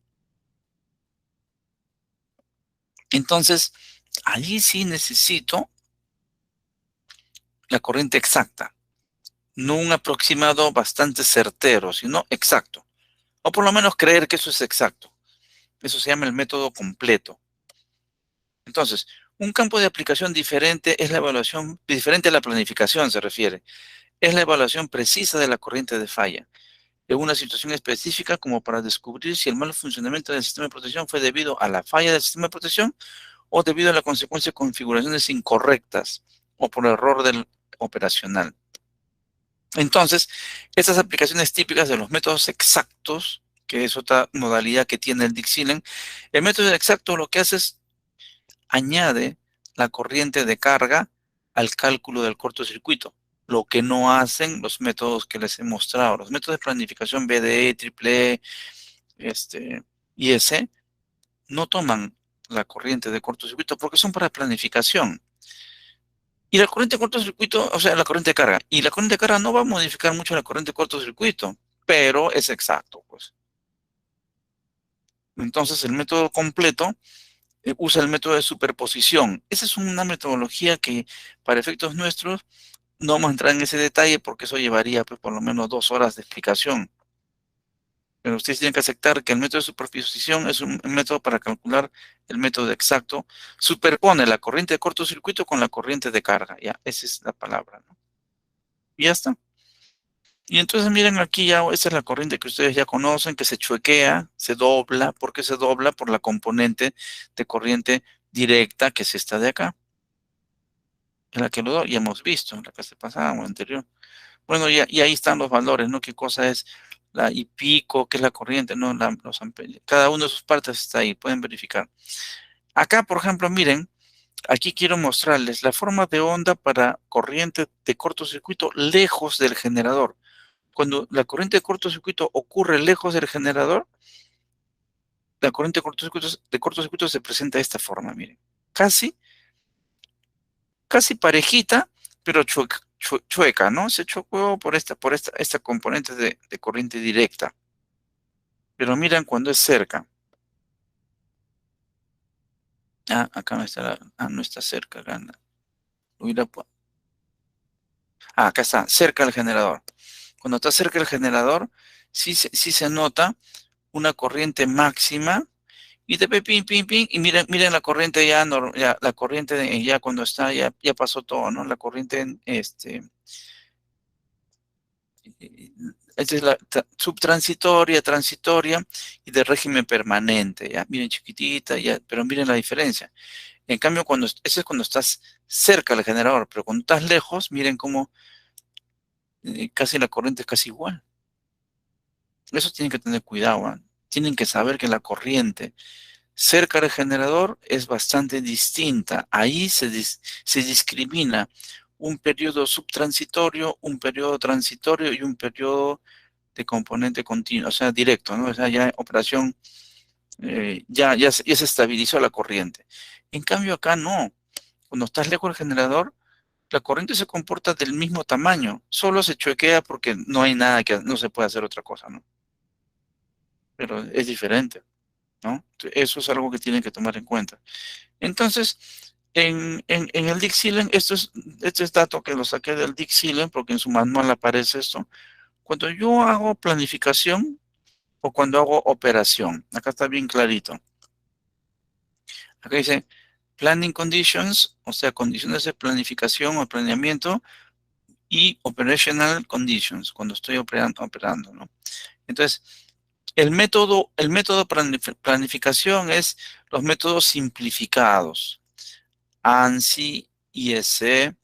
Entonces, allí sí necesito la corriente exacta, no un aproximado bastante certero, sino exacto. O por lo menos creer que eso es exacto. Eso se llama el método completo. Entonces, un campo de aplicación diferente es la evaluación, diferente a la planificación se refiere. Es la evaluación precisa de la corriente de falla en una situación específica como para descubrir si el mal funcionamiento del sistema de protección fue debido a la falla del sistema de protección o debido a la consecuencia de configuraciones incorrectas o por error del operacional. Entonces, estas aplicaciones típicas de los métodos exactos, que es otra modalidad que tiene el Dixilen, el método exacto lo que hace es añade la corriente de carga al cálculo del cortocircuito, lo que no hacen los métodos que les he mostrado. Los métodos de planificación BDE, EEE, IS, no toman la corriente de cortocircuito porque son para planificación. Y la corriente de cortocircuito, o sea, la corriente de carga. Y la corriente de carga no va a modificar mucho la corriente de cortocircuito, pero es exacto, pues. Entonces, el método completo usa el método de superposición. Esa es una metodología que, para efectos nuestros, no vamos a entrar en ese detalle porque eso llevaría, pues, por lo menos 2 horas de explicación. Pero ustedes tienen que aceptar que el método de superposición es un método para calcular el método exacto. Superpone la corriente de cortocircuito con la corriente de carga. Ya, esa es la palabra, ¿no? Y ya está. Y entonces miren aquí ya, esa es la corriente que ustedes ya conocen, que se chuequea, se dobla. ¿Por qué se dobla? Por la componente de corriente directa, que es esta de acá. Es la que ya hemos visto, en la clase pasada o anterior. Bueno, y ahí están los valores, ¿no? ¿Qué cosa es la y pico, qué es la corriente, ¿no? Los amperios. Cada una de sus partes está ahí, pueden verificar. Acá, por ejemplo, miren, aquí quiero mostrarles la forma de onda para corriente de cortocircuito lejos del generador. Cuando la corriente de cortocircuito ocurre lejos del generador, la corriente de cortocircuito se presenta de esta forma, miren. Casi, casi parejita, pero chueca, ¿no? Se chocó por esta componente de corriente directa. Pero miren cuando es cerca. Ah, acá no está, no está cerca. Acá, acá está, cerca del generador. Cuando está cerca del generador, sí se nota una corriente máxima. Y te ve ping, ping, ping, y miren la corriente ya, la corriente ya cuando está, ya pasó todo, ¿no? La corriente, esta es la subtransitoria, transitoria y de régimen permanente, ¿ya? Miren chiquitita, ya, pero miren la diferencia. En cambio, ese es cuando estás cerca del generador, pero cuando estás lejos, miren cómo casi la corriente es casi igual. Eso tienen que tener cuidado, ¿ah? Tienen que saber que la corriente cerca del generador es bastante distinta. Ahí se discrimina un periodo subtransitorio, un periodo transitorio y un periodo de componente continuo, o sea, directo, ¿no? O sea, ya operación, ya se estabilizó la corriente. En cambio, acá no. Cuando estás lejos del generador, la corriente se comporta del mismo tamaño, solo se chuequea porque no hay nada no se puede hacer otra cosa, ¿no? Pero es diferente, ¿no? Eso es algo que tienen que tomar en cuenta. Entonces, en el Dixilen, este es dato que lo saqué del Dixilen porque en su manual aparece esto. Cuando yo hago planificación o cuando hago operación, acá está bien clarito. Acá dice planning conditions, o sea, condiciones de planificación o planeamiento y operational conditions, cuando estoy operando, ¿no? Entonces, el método planificación es los métodos simplificados. ANSI, IEC,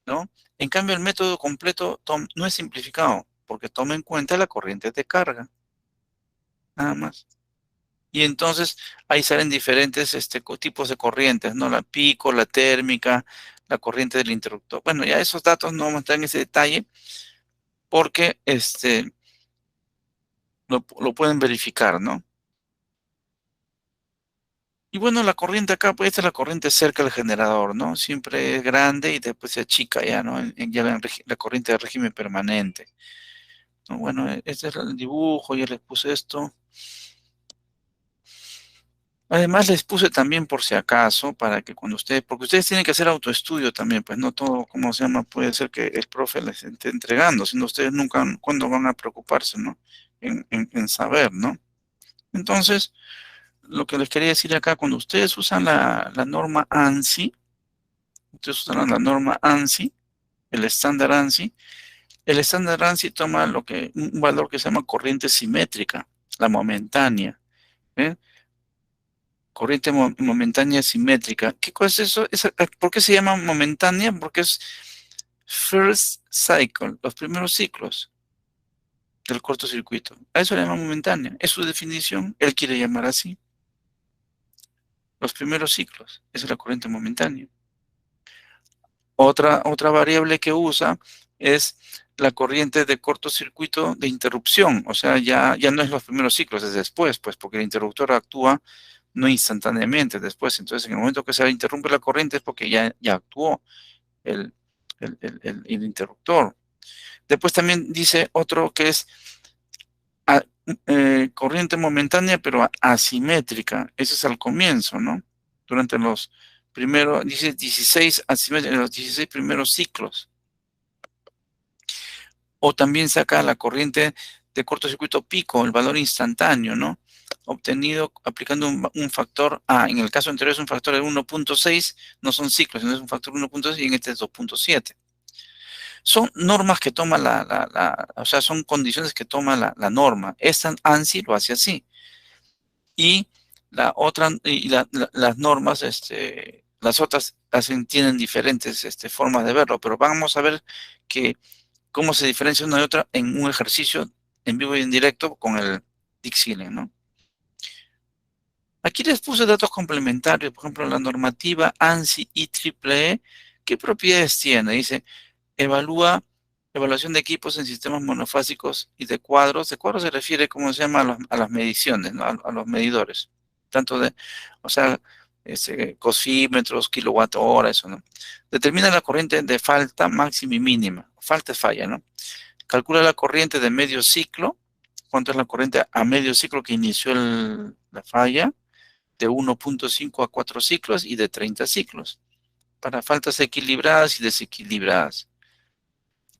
¿no? En cambio, el método completo no es simplificado, porque toma en cuenta la corriente de carga, nada más. Y entonces ahí salen diferentes tipos de corrientes, ¿no? La pico, la térmica, la corriente del interruptor. Bueno, ya esos datos no vamos a entrar en ese detalle, porque lo pueden verificar, ¿no? Y bueno, la corriente acá, pues esta es la corriente cerca del generador, ¿no? Siempre es grande y después se achica ya, ¿no? Ya la corriente de régimen permanente. ¿No? Bueno, este es el dibujo, ya les puse esto. Además les puse también por si acaso, para que cuando ustedes, porque ustedes tienen que hacer autoestudio también, pues no todo, como se llama, puede ser que el profe les esté entregando, sino ustedes nunca, cuándo van a preocuparse, ¿no? en saber, ¿no? Entonces, lo que les quería decir acá, cuando ustedes usan la norma ANSI, ustedes usan la norma ANSI, el estándar ANSI, el estándar ANSI toma un valor que se llama corriente simétrica, la momentánea. ¿Eh? Corriente momentánea simétrica. ¿Qué cosa es eso? ¿Por qué se llama momentánea? Porque es first cycle, los primeros ciclos del cortocircuito. A eso le llama momentánea. Es su definición. Él quiere llamar así. Los primeros ciclos. Esa es la corriente momentánea. Otra variable que usa es la corriente de cortocircuito de interrupción. O sea, ya no es los primeros ciclos, es después, pues, porque el interruptor actúa no instantáneamente después. Entonces, en el momento que se interrumpe la corriente es porque ya actuó el, el interruptor. Después también dice otro que es a- corriente momentánea, pero asimétrica. Ese es al comienzo, ¿no? Durante los primeros, dice 16, los 16 primeros ciclos. O también saca la corriente de cortocircuito pico, el valor instantáneo, ¿no? Obtenido aplicando un factor, en el caso anterior es un factor de 1.6, no son ciclos, sino es un factor 1.6 y en este es 2.7. Son normas que toma o sea, son condiciones que toma la norma. Esta ANSI lo hace así. Y las normas, las otras tienen diferentes formas de verlo, pero vamos a ver que cómo se diferencia una y otra en un ejercicio en vivo y en directo con el Dixieland, ¿no? Aquí les puse datos complementarios, por ejemplo, la normativa ANSI IEEE, ¿qué propiedades tiene? Dice, evalúa evaluación de equipos en sistemas monofásicos y de cuadros. De cuadros se refiere, ¿cómo se llama? A las mediciones, ¿no? A los medidores. Tanto de, o sea, cosímetros, kilowatt hora, eso, ¿no? Determina la corriente de falta máxima y mínima. Falta es falla, ¿no? Calcula la corriente de medio ciclo. ¿Cuánto es la corriente a medio ciclo que inició la falla? De 1.5 a 4 ciclos y de 30 ciclos. Para faltas equilibradas y desequilibradas.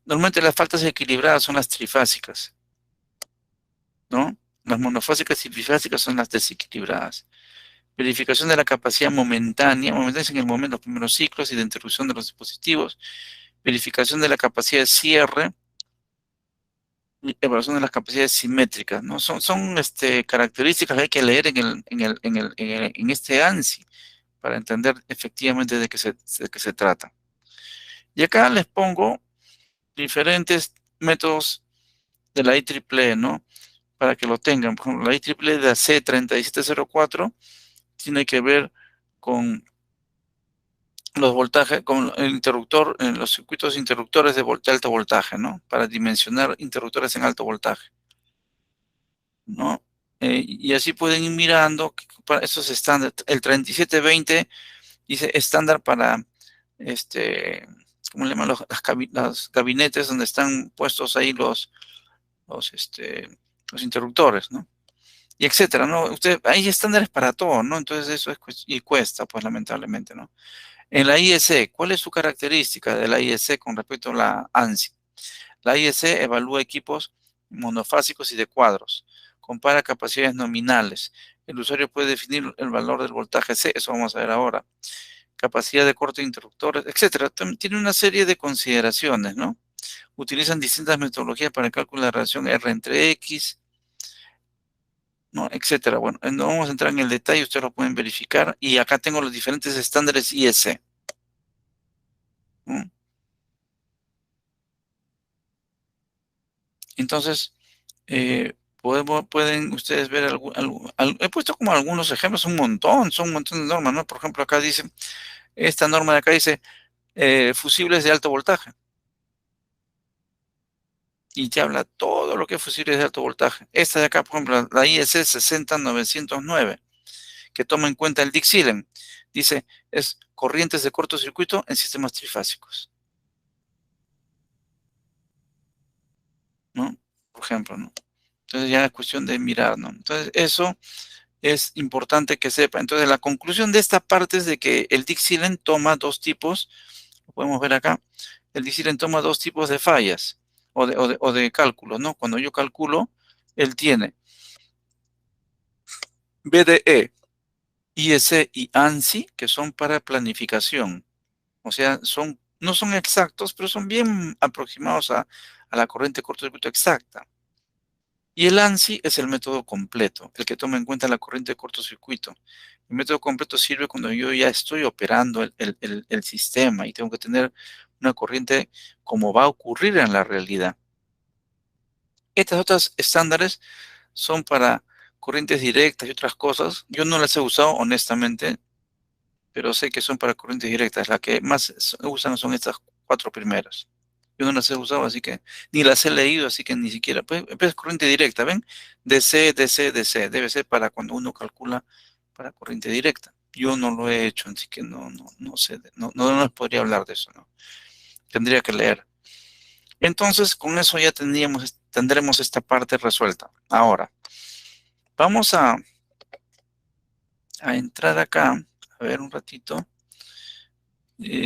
Normalmente las faltas equilibradas son las trifásicas, ¿no? Las monofásicas y bifásicas son las desequilibradas. Verificación de la capacidad momentánea es en el momento de los primeros ciclos y de interrupción de los dispositivos. Verificación de la capacidad de cierre y evaluación de las capacidades simétricas, ¿no? Son características que hay que leer en este ANSI para entender efectivamente de qué se trata. Y acá les pongo diferentes métodos de la IEEE, ¿no? Para que lo tengan. Por ejemplo, la IEEE de C3704 tiene que ver con los voltajes, con el interruptor, en los circuitos interruptores de alto voltaje, ¿no? Para dimensionar interruptores en alto voltaje, ¿no? Y así pueden ir mirando para esos estándares. El 3720 dice estándar para, ¿cómo le llaman? Los gabinetes donde están puestos ahí los, este, los interruptores, ¿no? Y etcétera, ¿no? Hay estándares para todo, ¿no? Entonces eso y cuesta, pues lamentablemente, ¿no? En la IEC, ¿cuál es su característica de la IEC con respecto a la ANSI? La IEC evalúa equipos monofásicos y de cuadros, compara capacidades nominales. El usuario puede definir el valor del voltaje C, eso vamos a ver ahora. Capacidad de corte de interruptores, etcétera. Tiene una serie de consideraciones, ¿no? Utilizan distintas metodologías para el cálculo de la relación R entre X, ¿no? Etcétera. Bueno, no vamos a entrar en el detalle, ustedes lo pueden verificar. Y acá tengo los diferentes estándares IEC, ¿no? Entonces, pueden ustedes ver he puesto como algunos ejemplos, son un montón de normas, ¿no? Por ejemplo, acá dice, esta norma de acá dice fusibles de alto voltaje. Y te habla todo lo que es fusibles de alto voltaje. Esta de acá, por ejemplo, la IEC 60909, que toma en cuenta el Dixieland, dice, es corrientes de cortocircuito en sistemas trifásicos, ¿no? Por ejemplo, ¿no? Entonces ya es cuestión de mirar, ¿no? Entonces eso es importante que sepa. Entonces la conclusión de esta parte es de que el Dixieland toma dos tipos, lo podemos ver acá, el Dixieland toma dos tipos de fallas o de cálculos, ¿no? Cuando yo calculo Él tiene BDE, IEC y ANSI, que son para planificación. O sea, no son exactos, pero son bien aproximados a la corriente de cortocircuito exacta. Y el ANSI es el método completo, el que toma en cuenta la corriente de cortocircuito. El método completo sirve cuando yo ya estoy operando el sistema y tengo que tener una corriente como va a ocurrir en la realidad. Estas otras estándares son para corrientes directas y otras cosas. Yo no las he usado honestamente, pero sé que son para corrientes directas. Las que más se usan son estas cuatro primeras. Yo no las he usado, así que ni las he leído, así que ni siquiera. Pues corriente directa, ¿ven? DC, DC, DC. Debe ser para cuando uno calcula para corriente directa. Yo no lo he hecho, así que no sé, no les podría hablar de eso, ¿no? Tendría que leer. Entonces, con eso ya tendremos esta parte resuelta. Ahora, vamos a entrar acá, a ver un ratito.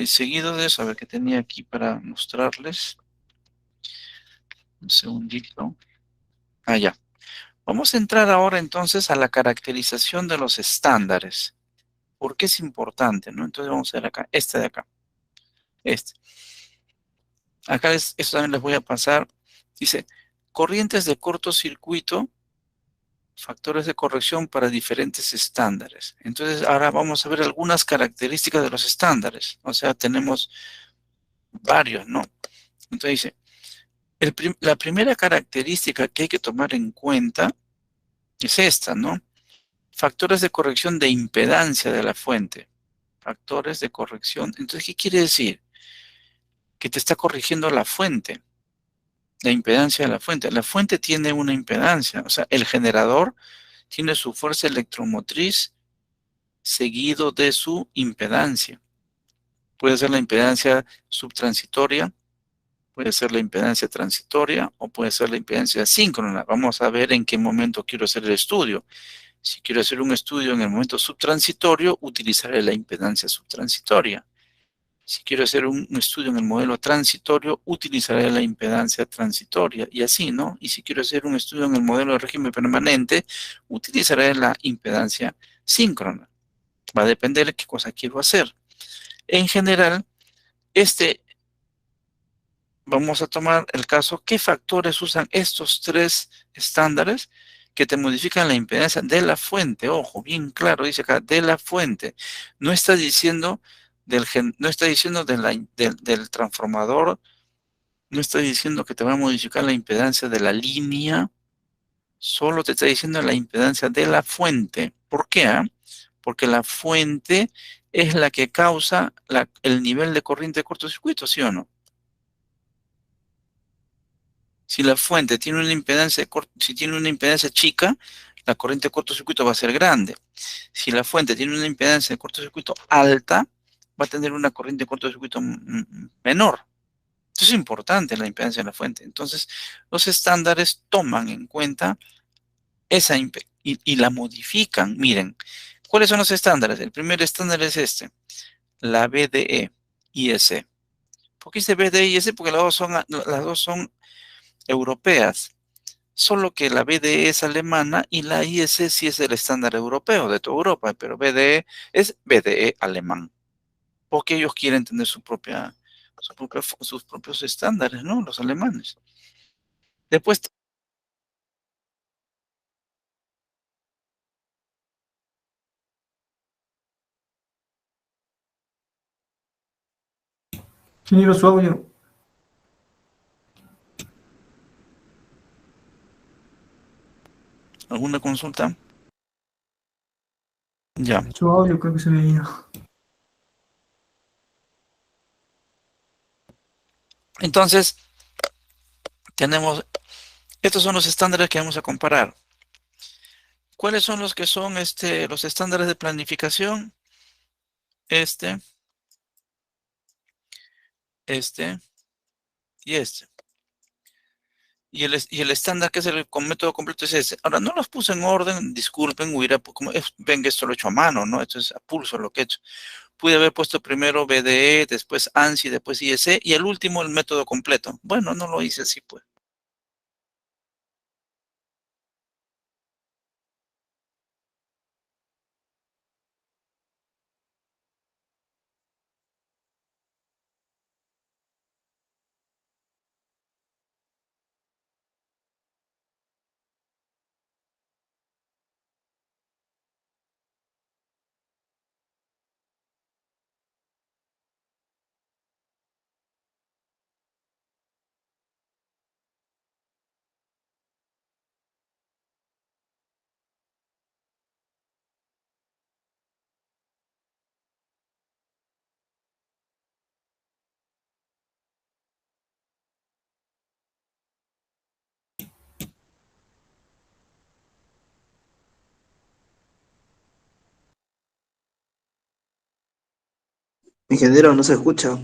Seguido de eso, a ver qué tenía aquí para mostrarles. Un segundito. Ah, ya. Vamos a entrar ahora entonces a la caracterización de los estándares. ¿Por qué es importante, no? Entonces vamos a ver acá, este de acá. Este. Acá esto también les voy a pasar. Dice, corrientes de cortocircuito, factores de corrección para diferentes estándares. Entonces ahora vamos a ver algunas características de los estándares. O sea, tenemos varios, ¿no? Entonces dice, la primera característica que hay que tomar en cuenta es esta, ¿no? Factores de corrección de impedancia de la fuente. Factores de corrección. Entonces, ¿qué quiere decir? Que te está corrigiendo la fuente, la impedancia de la fuente. La fuente tiene una impedancia, o sea, el generador tiene su fuerza electromotriz seguido de su impedancia. Puede ser la impedancia subtransitoria, puede ser la impedancia transitoria o puede ser la impedancia síncrona. Vamos a ver en qué momento quiero hacer el estudio. Si quiero hacer un estudio en el momento subtransitorio, utilizaré la impedancia subtransitoria. Si quiero hacer un estudio en el modelo transitorio, utilizaré la impedancia transitoria y así, ¿no? Y si quiero hacer un estudio en el modelo de régimen permanente, utilizaré la impedancia síncrona. Va a depender de qué cosa quiero hacer. En general, vamos a tomar el caso, ¿qué factores usan estos tres estándares que te modifican la impedancia de la fuente? Ojo, bien claro, dice acá, de la fuente. No está diciendo no está diciendo del transformador, no está diciendo que te va a modificar la impedancia de la línea, solo te está diciendo la impedancia de la fuente. ¿Por qué? Porque la fuente es la que causa el nivel de corriente de cortocircuito, ¿sí o no? Si la fuente tiene una impedancia, si tiene una impedancia chica, la corriente de cortocircuito va a ser grande. Si la fuente tiene una impedancia de cortocircuito alta, va a tener una corriente de cortocircuito menor. Eso es importante, la impedancia de la fuente. Entonces, los estándares toman en cuenta esa y la modifican. Miren, ¿cuáles son los estándares? El primer estándar es este, la BDE, IS. ¿Por qué dice BDE y IS? Porque las dos son europeas. Solo que la BDE es alemana y la IS sí es el estándar europeo de toda Europa, pero BDE es BDE alemán, porque ellos quieren tener sus propios estándares, ¿no? Los alemanes. Después, Ingeniero, su audio, ¿alguna consulta? Ya. su audio creo que se veía. Entonces, estos son los estándares que vamos a comparar. ¿Cuáles son los que son los estándares de planificación? Este, este y este. Y el estándar que es el con método completo es ese. Ahora, no los puse en orden, disculpen, ven que esto lo he hecho a mano, ¿no? Esto es a pulso lo que he hecho. Pude haber puesto primero BDE, después ANSI, después IEC, y el último el método completo. Bueno, no lo hice así, pues. Ingeniero, no se escucha.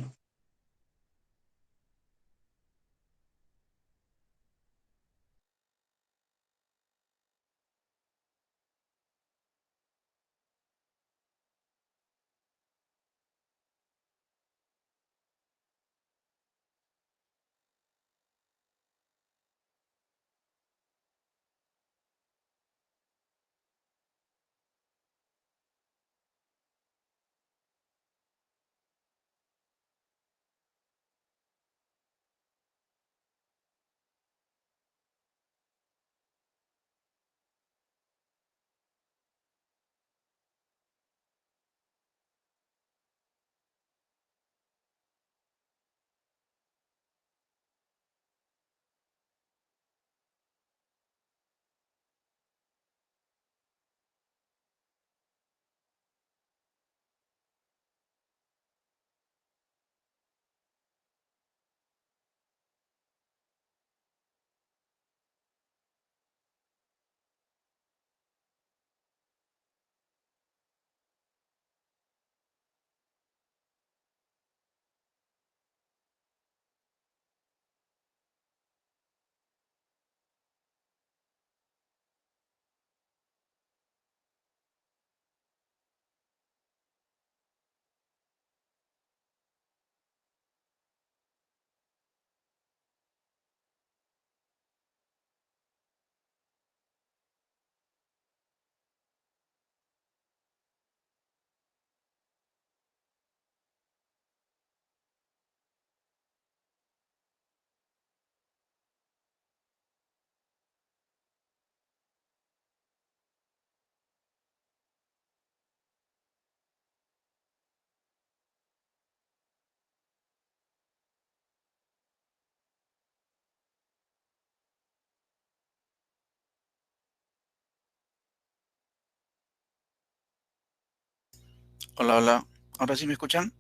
Hola, hola. ¿Ahora sí me escuchan?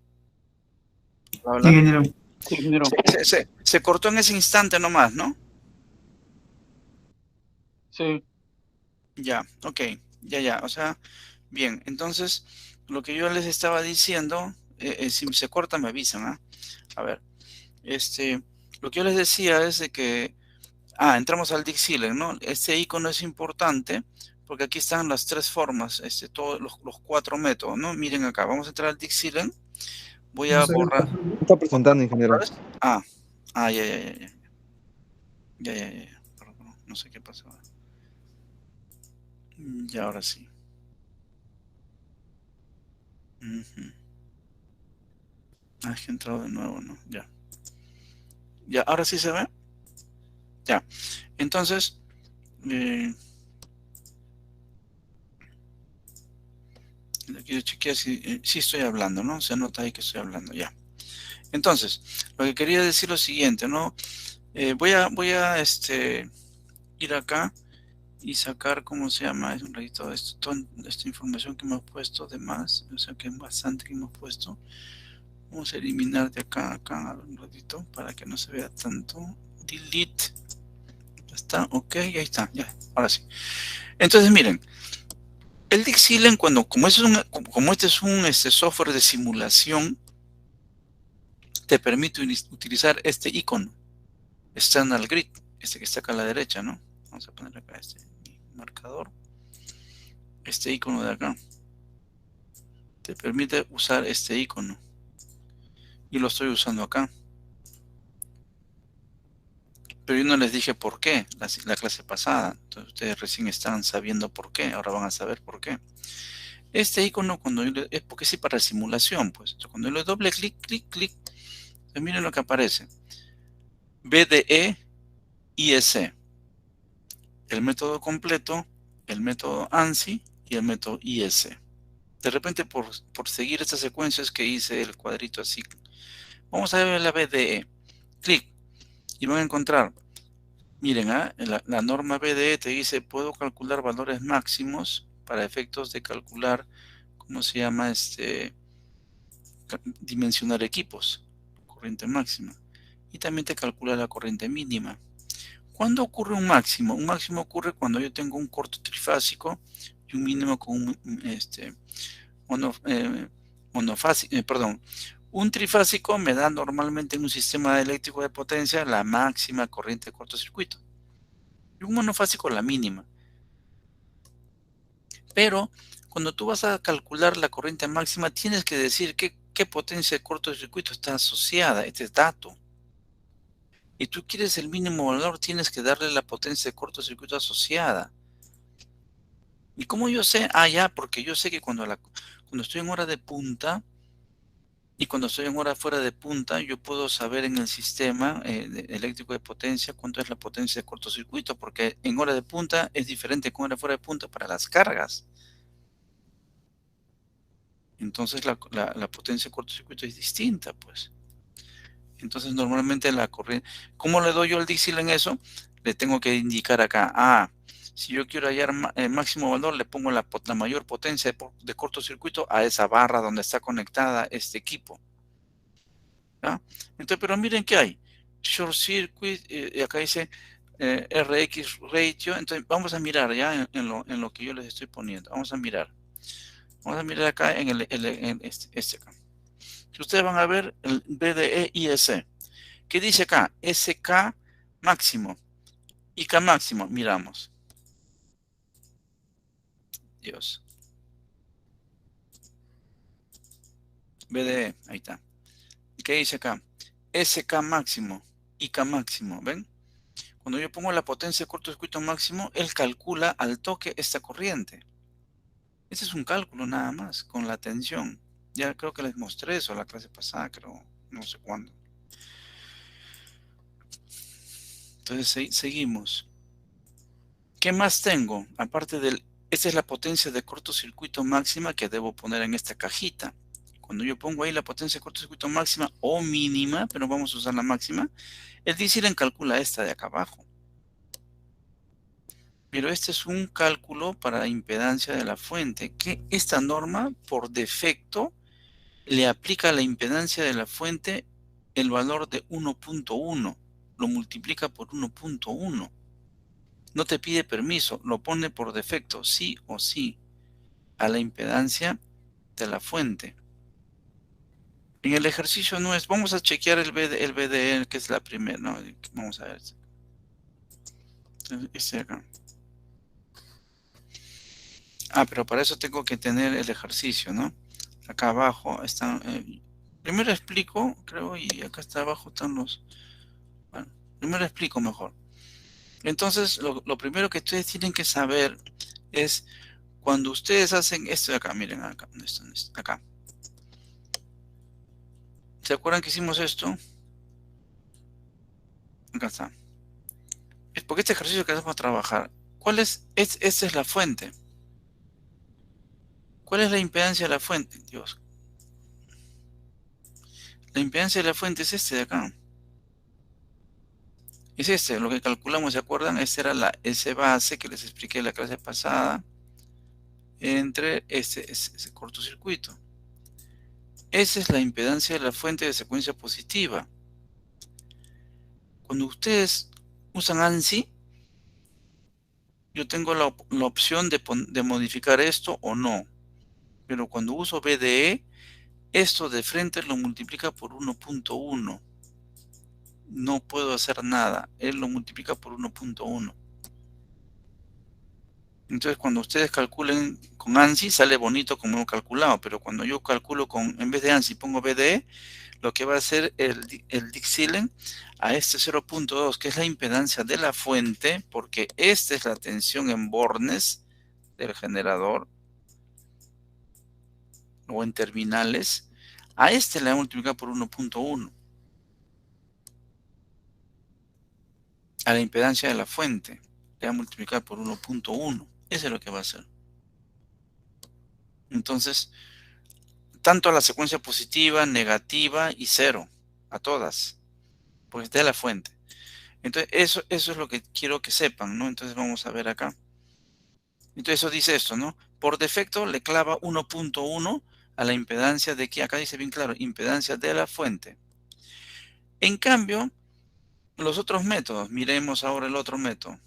Hola, Sí, hola. ingeniero. Sí, ingeniero. Se cortó en ese instante nomás, ¿no? Sí, Ya, ok. Ya. O sea, bien. Entonces, lo que yo les estaba diciendo, si se corta me avisan, ¿ah? A ver, lo que yo les decía es de que, entramos al Dixilen, ¿no? Este icono es importante porque aquí están las tres formas, todos los cuatro métodos, ¿no? Miren acá, vamos a entrar al Dixilen. Voy No a sé qué borrar. pasó. Está presentando, ingeniero. Ah, ya. Ya. Perdón, no sé qué pasó. Ya, ahora sí. Ujú. Es que he entrado de nuevo, ¿no? Ya. Ya, ahora sí se ve. Ya. Entonces, eh, quiero chequear si estoy hablando, ¿no? Se nota ahí que estoy hablando, ya. Entonces, lo que quería decir lo siguiente, ¿no? Voy a ir acá y sacar, ¿cómo se llama? Es un ratito toda esta información que hemos puesto de más, o sea que es bastante que hemos puesto. Vamos a eliminar de acá, un ratito, para que no se vea tanto. Delete. Ya está, ok, ahí está, ya, ahora sí. Entonces, miren, el Dixilen, como este es un software de simulación, te permite utilizar este icono, External Grid, este que está acá a la derecha, ¿no? Vamos a poner acá este marcador, este icono de acá. Te permite usar este icono. Y lo estoy usando acá. Pero yo no les dije por qué la clase pasada. Entonces ustedes recién están sabiendo por qué. Ahora van a saber por qué. Este icono es porque es para simulación. Pues entonces, cuando yo le doble clic, miren lo que aparece. BDE IEC. El método completo, el método ANSI y el método IEC. De repente por seguir estas secuencias que hice el cuadrito así. Vamos a ver la BDE. Clic. Y van a encontrar. Miren, la norma BDE te dice, puedo calcular valores máximos para efectos de calcular, ¿cómo se llama? Dimensionar equipos, corriente máxima. Y también te calcula la corriente mínima. ¿Cuándo ocurre un máximo? Un máximo ocurre cuando yo tengo un corto trifásico y un mínimo con un monofásico, perdón, Un trifásico me da normalmente en un sistema eléctrico de potencia la máxima corriente de cortocircuito. Y un monofásico la mínima. Pero cuando tú vas a calcular la corriente máxima, tienes que decir qué potencia de cortocircuito está asociada. Este es dato. Y tú quieres el mínimo valor, tienes que darle la potencia de cortocircuito asociada. ¿Y cómo yo sé? Ah, ya, porque yo sé que cuando estoy en hora de punta y cuando estoy en hora fuera de punta, yo puedo saber en el sistema eléctrico de potencia cuánto es la potencia de cortocircuito, porque en hora de punta es diferente con hora fuera de punta para las cargas. Entonces la potencia de cortocircuito es distinta, pues. Entonces normalmente la corriente, ¿cómo le doy yo al Dixil en eso? Le tengo que indicar acá, si yo quiero hallar el máximo valor, le pongo la mayor potencia de cortocircuito a esa barra donde está conectada este equipo. ¿Ya? Entonces, pero miren qué hay. Short circuit, acá dice RX ratio. Entonces vamos a mirar ya en lo que yo les estoy poniendo. Vamos a mirar. Vamos a mirar acá en este acá. Si ustedes van a ver el BDE IS. ¿Qué dice acá? SK máximo. IK máximo. Miramos. Dios. BDE. Ahí está. ¿Qué dice acá? SK máximo. IK máximo. ¿Ven? Cuando yo pongo la potencia de cortocircuito máximo, él calcula al toque esta corriente. Ese es un cálculo nada más, con la tensión. Ya creo que les mostré eso la clase pasada, creo, no sé cuándo. Entonces seguimos. ¿Qué más tengo? Aparte esta es la potencia de cortocircuito máxima que debo poner en esta cajita. Cuando yo pongo ahí la potencia de cortocircuito máxima o mínima, pero vamos a usar la máxima, el Dixieland calcula esta de acá abajo. Pero este es un cálculo para la impedancia de la fuente, que esta norma por defecto le aplica a la impedancia de la fuente el valor de 1.1, lo multiplica por 1.1. No te pide permiso, lo pone por defecto, sí o sí, a la impedancia de la fuente. En el ejercicio no es, vamos a chequear el BDE, que es la primera, ¿no? Vamos a ver. Este acá. Pero para eso tengo que tener el ejercicio, ¿no? Acá abajo están, primero explico, creo, y acá está abajo están los, bueno, primero explico mejor. Entonces, lo primero que ustedes tienen que saber es cuando ustedes hacen esto de acá, miren acá, acá. ¿Se acuerdan que hicimos esto? Acá está. Es porque este ejercicio que vamos a trabajar, ¿cuál esta es la fuente. ¿Cuál es la impedancia de la fuente? Dios. La impedancia de la fuente es este de acá. Es este, lo que calculamos, ¿se acuerdan? Esta era la S base que les expliqué en la clase pasada entre ese cortocircuito. Esa es la impedancia de la fuente de secuencia positiva. Cuando ustedes usan ANSI, yo tengo la opción de modificar esto o no. Pero cuando uso BDE, esto de frente lo multiplica por 1.1. No puedo hacer nada. Él lo multiplica por 1.1. Entonces, cuando ustedes calculen con ANSI, sale bonito como hemos calculado. Pero cuando yo calculo en vez de ANSI, pongo BDE, lo que va a hacer el Dixieland a este 0.2, que es la impedancia de la fuente, porque esta es la tensión en bornes del generador o en terminales, a este le va a multiplicar por 1.1, a la impedancia de la fuente le va a multiplicar por 1.1. Eso es lo que va a hacer. Entonces, tanto a la secuencia positiva, negativa y cero, a todas, porque está la fuente. Entonces, eso es lo que quiero que sepan, ¿no? Entonces, vamos a ver acá. Entonces, eso dice esto, ¿no? Por defecto le clava 1.1 a la impedancia de que, acá dice bien claro, impedancia de la fuente. En cambio, los otros métodos, miremos ahora el otro método.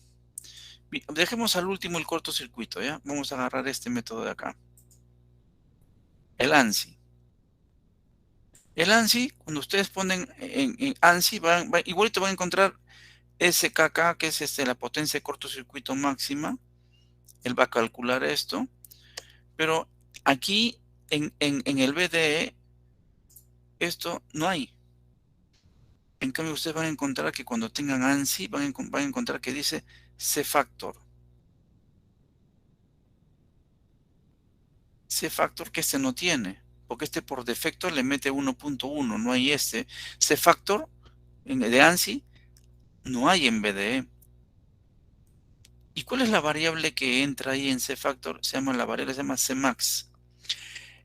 Dejemos al último el cortocircuito, ¿ya? Vamos a agarrar este método de acá. El ANSI. El ANSI, cuando ustedes ponen en ANSI, igualito van a encontrar SKK, que es la potencia de cortocircuito máxima. Él va a calcular esto. Pero aquí en el BDE, esto no hay. En cambio, ustedes van a encontrar que cuando tengan ANSI, van a encontrar que dice C-factor. C-factor que este no tiene, porque este por defecto le mete 1.1, no hay este. C-factor de ANSI no hay en BDE. ¿Y cuál es la variable que entra ahí en C-factor? La variable se llama C-max.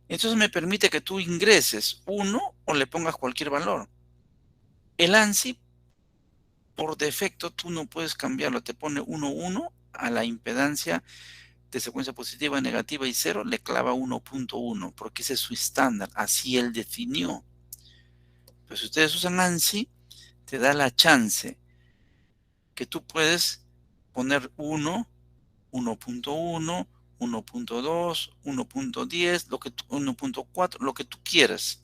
Entonces me permite que tú ingreses 1 o le pongas cualquier valor. El ANSI, por defecto, tú no puedes cambiarlo. Te pone 1, 1 a la impedancia de secuencia positiva, negativa y 0, le clava 1.1, porque ese es su estándar. Así él definió. Pero si ustedes usan ANSI, te da la chance que tú puedes poner 1, 1.1, 1.2, 1.10, 1.4, lo que tú quieras.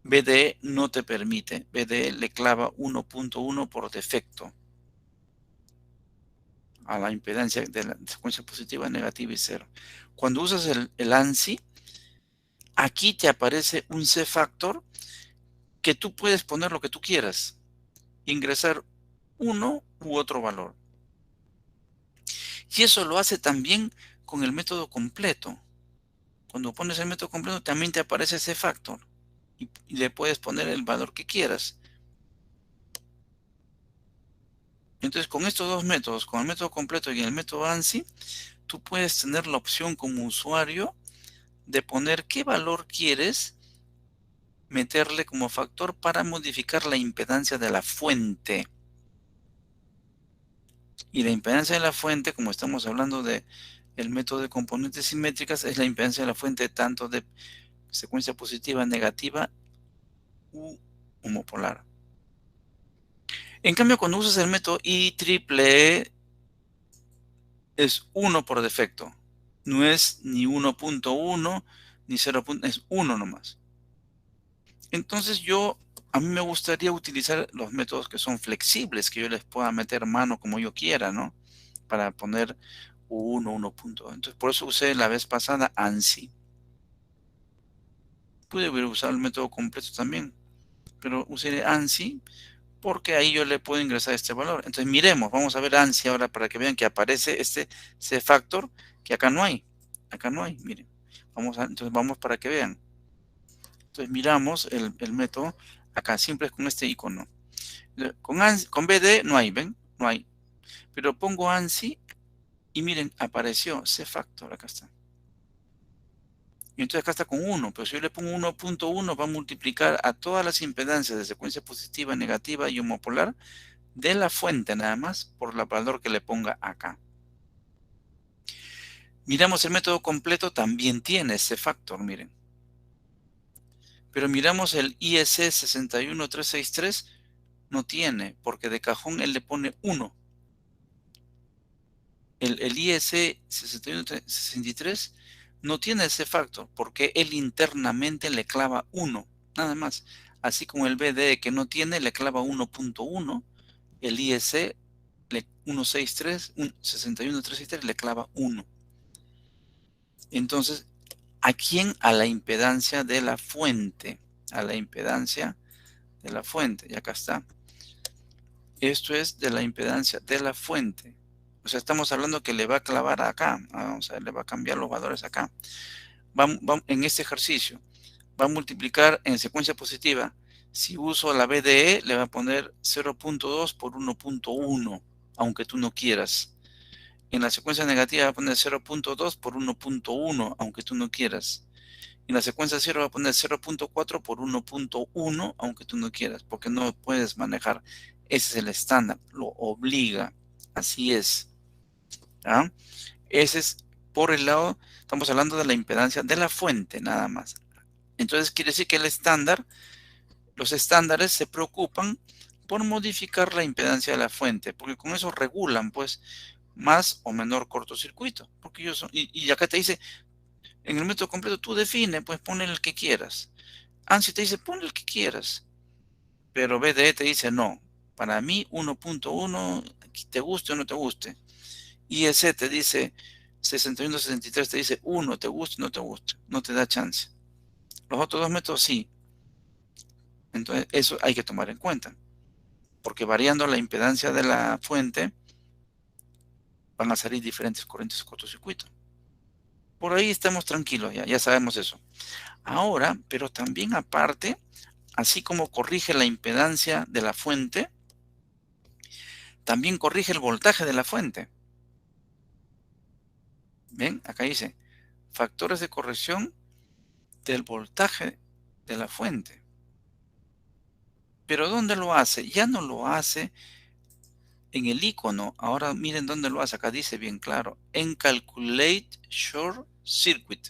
BDE no te permite. BDE le clava 1.1 por defecto a la impedancia de la secuencia positiva, negativa y 0. Cuando usas el ANSI, aquí te aparece un C-factor que tú puedes poner lo que tú quieras. Ingresar uno u otro valor. Y eso lo hace también con el método completo. Cuando pones el método completo también te aparece ese factor y le puedes poner el valor que quieras. Entonces con estos dos métodos, con el método completo y el método ANSI, tú puedes tener la opción como usuario de poner qué valor quieres meterle como factor para modificar la impedancia de la fuente. Y la impedancia de la fuente, como estamos hablando de el método de componentes simétricas, es la impedancia de la fuente tanto de secuencia positiva, negativa u homopolar. En cambio, cuando usas el método IEEE, es 1 por defecto. No es ni 1.1 ni 0. Es 1 nomás. Entonces a mí me gustaría utilizar los métodos que son flexibles, que yo les pueda meter mano como yo quiera, ¿no? Para poner 1, 1.2. Entonces, por eso usé la vez pasada ANSI. Pude haber usado el método completo también, pero usé ANSI porque ahí yo le puedo ingresar este valor. Entonces, miremos, vamos a ver ANSI ahora para que vean que aparece este C-factor que acá no hay. Acá no hay, miren. Entonces, vamos para que vean. Entonces, miramos el método. Acá siempre es con este icono. Con BD no hay, ¿ven? No hay. Pero pongo ANSI y miren, apareció C-factor, acá está. Y entonces acá está con 1, pero si yo le pongo 1.1 va a multiplicar a todas las impedancias de secuencia positiva, negativa y homopolar de la fuente nada más por el valor que le ponga acá. Miramos el método completo, también tiene ese factor, miren. Pero miramos el IEC 61363, no tiene, porque de cajón él le pone 1. El IEC 6163 no tiene ese factor, porque él internamente le clava 1, nada más. Así como el BDE que no tiene, le clava 1.1, el IEC 163, 61363 le clava 1. Entonces, ¿a quién? A la impedancia de la fuente. A la impedancia de la fuente. Y acá está. Esto es de la impedancia de la fuente. O sea, estamos hablando que le va a clavar acá. Vamos a ver, le va a cambiar los valores acá. En este ejercicio, va a multiplicar en secuencia positiva. Si uso la BDE, le va a poner 0.2 por 1.1, aunque tú no quieras. En la secuencia negativa va a poner 0.2 por 1.1, aunque tú no quieras. En la secuencia 0 va a poner 0.4 por 1.1, aunque tú no quieras, porque no puedes manejar. Ese es el estándar, lo obliga. Así es. ¿Ah? Ese es por el lado, estamos hablando de la impedancia de la fuente, nada más. Entonces quiere decir que los estándares se preocupan por modificar la impedancia de la fuente, porque con eso regulan, pues, más o menor cortocircuito. Y acá te dice, en el método completo tú define, pues ponle el que quieras. ANSI te dice, pon el que quieras. Pero BDE te dice, no. Para mí, 1.1, te guste o no te guste. IEC te dice, 6163 te dice, 1, te guste o no te guste. No te da chance. Los otros dos métodos sí. Entonces, eso hay que tomar en cuenta. Porque variando la impedancia de la fuente, van a salir diferentes corrientes de cortocircuito. Por ahí estamos tranquilos, ya sabemos eso. Ahora, pero también aparte, así como corrige la impedancia de la fuente, también corrige el voltaje de la fuente. ¿Ven? Acá dice, factores de corrección del voltaje de la fuente. Pero ¿dónde lo hace? Ya no lo hace en el icono. Ahora miren dónde lo hace. Acá dice bien claro, en Calculate Short Circuit.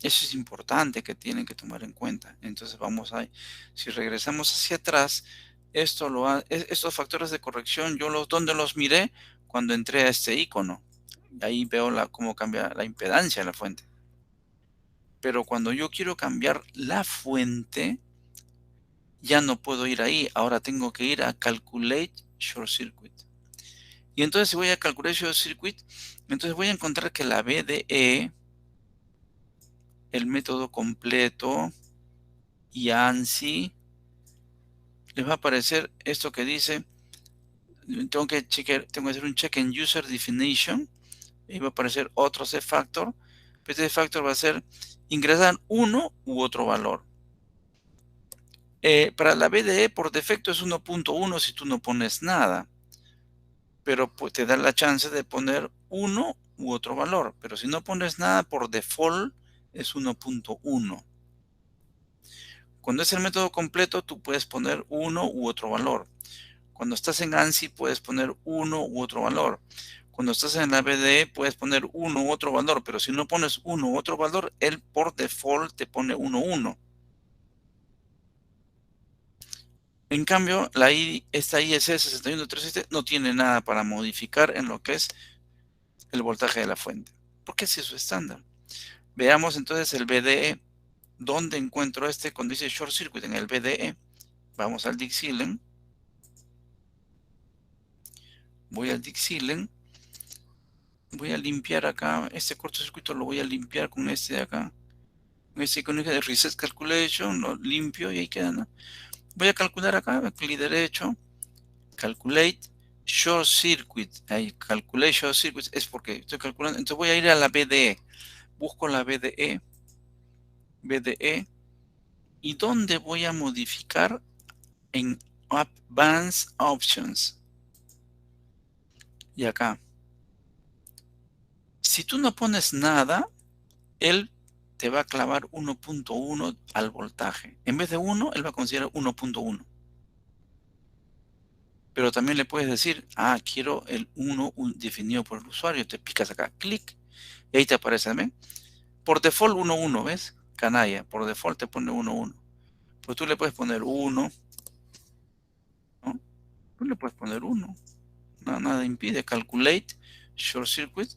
Eso es importante que tienen que tomar en cuenta. Entonces vamos a, si regresamos hacia atrás, estos factores de corrección, ¿dónde los miré? Cuando entré a este icono. Ahí veo cómo cambia la impedancia de la fuente. Pero cuando yo quiero cambiar la fuente, ya no puedo ir ahí. Ahora tengo que ir a Calculate Short Circuit. Y entonces si voy a Calculate Short Circuit, entonces voy a encontrar que la BDE, el método completo y ANSI, les va a aparecer esto que dice, tengo que hacer un check en User Definition, y va a aparecer otro C-Factor. Este C-Factor va a ser ingresar uno u otro valor. Para la BDE por defecto es 1.1 si tú no pones nada, pero pues, te da la chance de poner uno u otro valor, pero si no pones nada por default es 1.1. Cuando es el método completo tú puedes poner uno u otro valor. Cuando estás en ANSI puedes poner uno u otro valor. Cuando estás en la BDE puedes poner uno u otro valor, pero si no pones uno u otro valor, él por default te pone 1, 1. En cambio, esta IEC 61377 no tiene nada para modificar en lo que es el voltaje de la fuente, porque ese es su estándar. Veamos entonces el BDE. ¿Dónde encuentro cuando dice short circuit? En el BDE. Vamos al Dixilen. Voy al Dixilen. Voy a limpiar acá. Este cortocircuito lo voy a limpiar con este de acá. Con este icono de Reset Calculation. Lo limpio y ahí queda, ¿no? Voy a calcular acá. Clic derecho. Calculate Short Circuit. Ahí, Calculate Short Circuit. Es porque estoy calculando. Entonces voy a ir a la BDE. Busco la BDE. BDE. ¿Y dónde voy a modificar? En Advanced Options. Y acá. Si tú no pones nada, él te va a clavar 1.1 al voltaje. En vez de 1, él va a considerar 1.1. Pero también le puedes decir, quiero el 1 definido por el usuario. Te picas acá, clic, y ahí te aparece, ¿ven? Por default 1.1, ¿ves? Canalla, por default te pone 1.1. Pues tú le puedes poner 1, ¿no? Tú le puedes poner 1. Nada impide. Calculate, Short Circuit,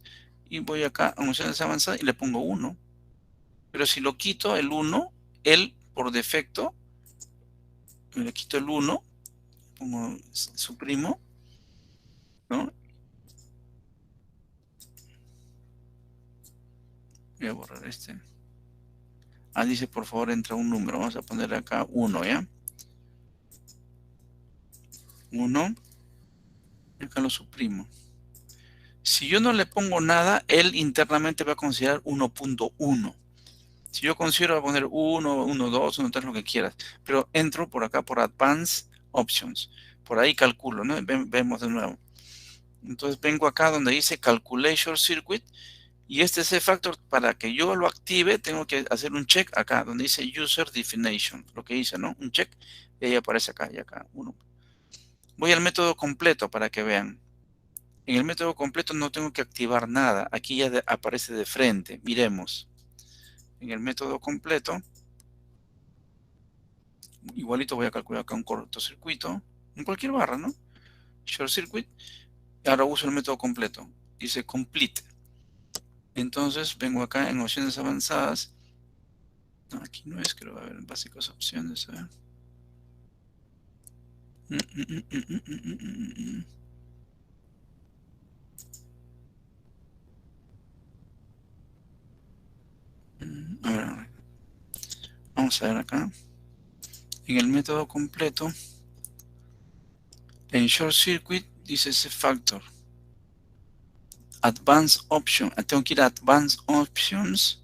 y voy acá a opciones avanzadas y le pongo 1. Pero si lo quito, el 1, él por defecto, le quito el 1, pongo suprimo, ¿no? Voy a borrar este. Dice por favor entra un número. Vamos a poner acá 1, ¿ya? 1. Y acá lo suprimo. Si yo no le pongo nada, él internamente va a considerar 1.1. Si yo considero poner 1, 1, 2, 1, 3, lo que quieras. Pero entro por acá por Advanced Options. Por ahí calculo, ¿no? Vemos de nuevo. Entonces vengo acá donde dice Calculation Circuit. Y este C-Factor, para que yo lo active, tengo que hacer un check acá, donde dice User Definition. Lo que hice, ¿no? Un check. Y ahí aparece acá y acá. 1. Voy al método completo para que vean. En el método completo no tengo que activar nada. Aquí ya aparece de frente. Miremos. En el método completo, igualito voy a calcular acá un cortocircuito. En cualquier barra, ¿no? Short circuit. Ahora uso el método completo. Dice complete. Entonces vengo acá en opciones avanzadas. No, aquí no es, creo, a ver, en básicas opciones, a ver. A ver, vamos a ver acá. En el método completo, en short circuit dice ese factor. Advanced option. Tengo que ir a advanced options.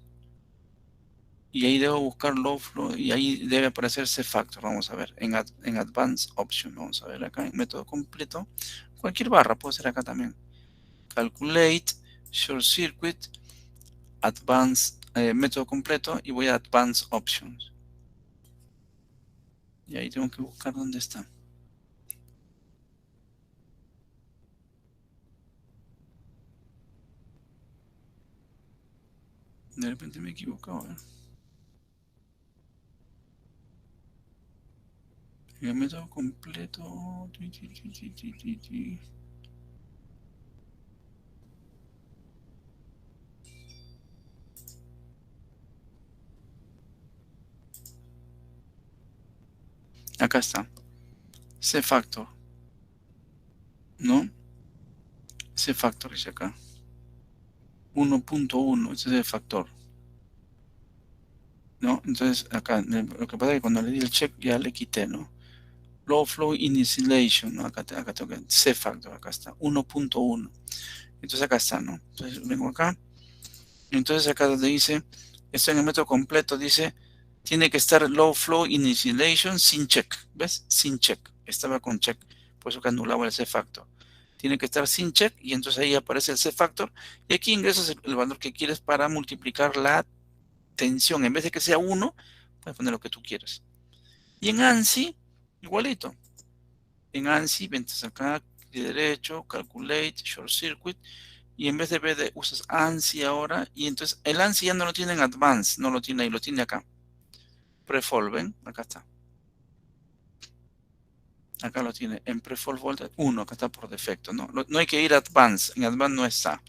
Y ahí debo buscar low flow y ahí debe aparecer ese factor. Vamos a ver en advanced option. Vamos a ver acá en método completo. Cualquier barra puede ser acá también. Calculate, short circuit, advanced, método completo y voy a advanced options. Y ahí tengo que buscar dónde está. De repente me he equivocado. En el método completo. Acá está. C factor. ¿No? C factor dice acá. 1.1. Ese es el factor. ¿No? Entonces acá lo que pasa es que cuando le di el check ya le quité, ¿no? Low flow initialization, ¿no? Acá tengo que C factor, acá está, 1.1. Entonces acá está, ¿no? Entonces vengo acá. Entonces acá donde dice, esto en el método completo dice, tiene que estar low flow initialization sin check. ¿Ves? Sin check. Estaba con check. Por eso que anulaba el C factor. Tiene que estar sin check y entonces ahí aparece el C factor. Y aquí ingresas el valor que quieres para multiplicar la tensión. En vez de que sea 1, puedes poner lo que tú quieras. Y en ANSI, igualito. En ANSI, ventes acá, clic derecho, calculate, short circuit, y en vez de BD usas ANSI ahora, y entonces el ANSI ya no lo tiene en Advanced, no lo tiene ahí, lo tiene acá. Prefold, ¿ven? Acá está. Acá lo tiene, en Prefold Voltage 1, acá está por defecto, ¿no? No hay que ir a Advanced, en Advanced no está.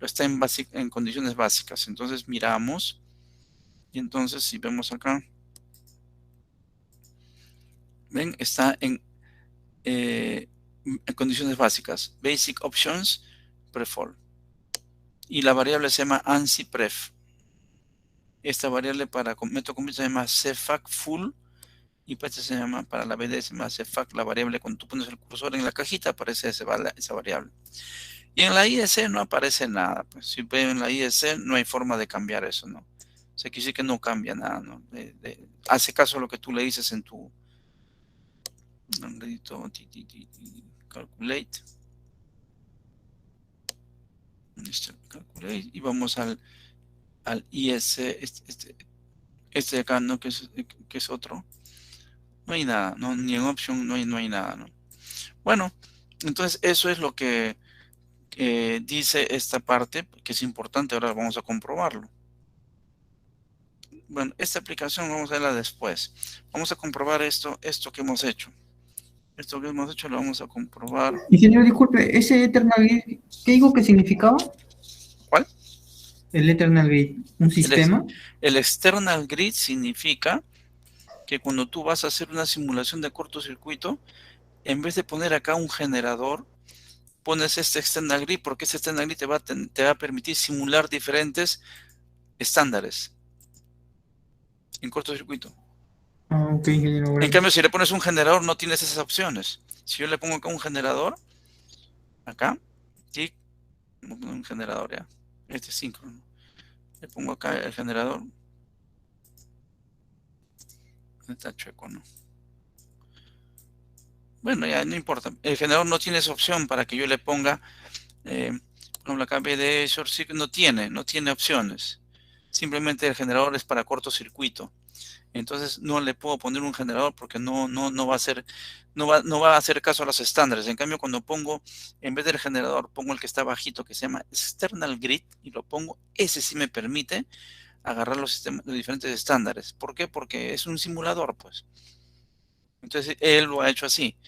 Lo está en condiciones básicas. Entonces miramos, y entonces si vemos acá, ven, está en condiciones básicas. Basic Options, Prefold. Y la variable se llama ANSI Pref. Esta variable para método completo se llama CFAC full y pues esta se llama para la BD se llama CFAC, la variable cuando tú pones el cursor en la cajita aparece esa variable. Y en la IEC no aparece nada, pues si ven en la IEC no hay forma de cambiar eso, ¿no? O sea, quiere decir que no cambia nada, ¿no? Hace caso a lo que tú le dices en tu calculate. Calculate y vamos al IEC, este de acá, ¿no? Que es otro. No hay nada, ¿no? Ni en option no hay nada, ¿no? Bueno, entonces eso es lo que dice esta parte, que es importante, ahora vamos a comprobarlo. Bueno, esta aplicación vamos a verla después. Vamos a comprobar esto que hemos hecho. Esto que hemos hecho lo vamos a comprobar. Ingeniero, disculpe, ¿ese Eternal Grid, qué digo que significaba? ¿Cuál? El Eternal Grid, ¿un sistema? El external grid significa que cuando tú vas a hacer una simulación de cortocircuito, en vez de poner acá un generador, pones este external grid porque este external grid te va a permitir simular diferentes estándares en cortocircuito. Ah, ok, ingeniero, En gracias. cambio, si le pones un generador, no tienes esas opciones. Si yo le pongo acá un generador, acá, y un generador ya, este es síncrono. Le pongo acá el generador. Está chueco, ¿no? Bueno, ya no importa. El generador no tiene esa opción para que yo le ponga, por ejemplo, acá BD Short Circuit no tiene opciones. Simplemente el generador es para cortocircuito. Entonces no le puedo poner un generador porque no va a hacer, no va a hacer caso a los estándares. En cambio, cuando pongo, en vez del generador, pongo el que está bajito, que se llama External Grid, y lo pongo, ese sí me permite agarrar los diferentes estándares. ¿Por qué? Porque es un simulador, pues. Entonces, él lo ha hecho así.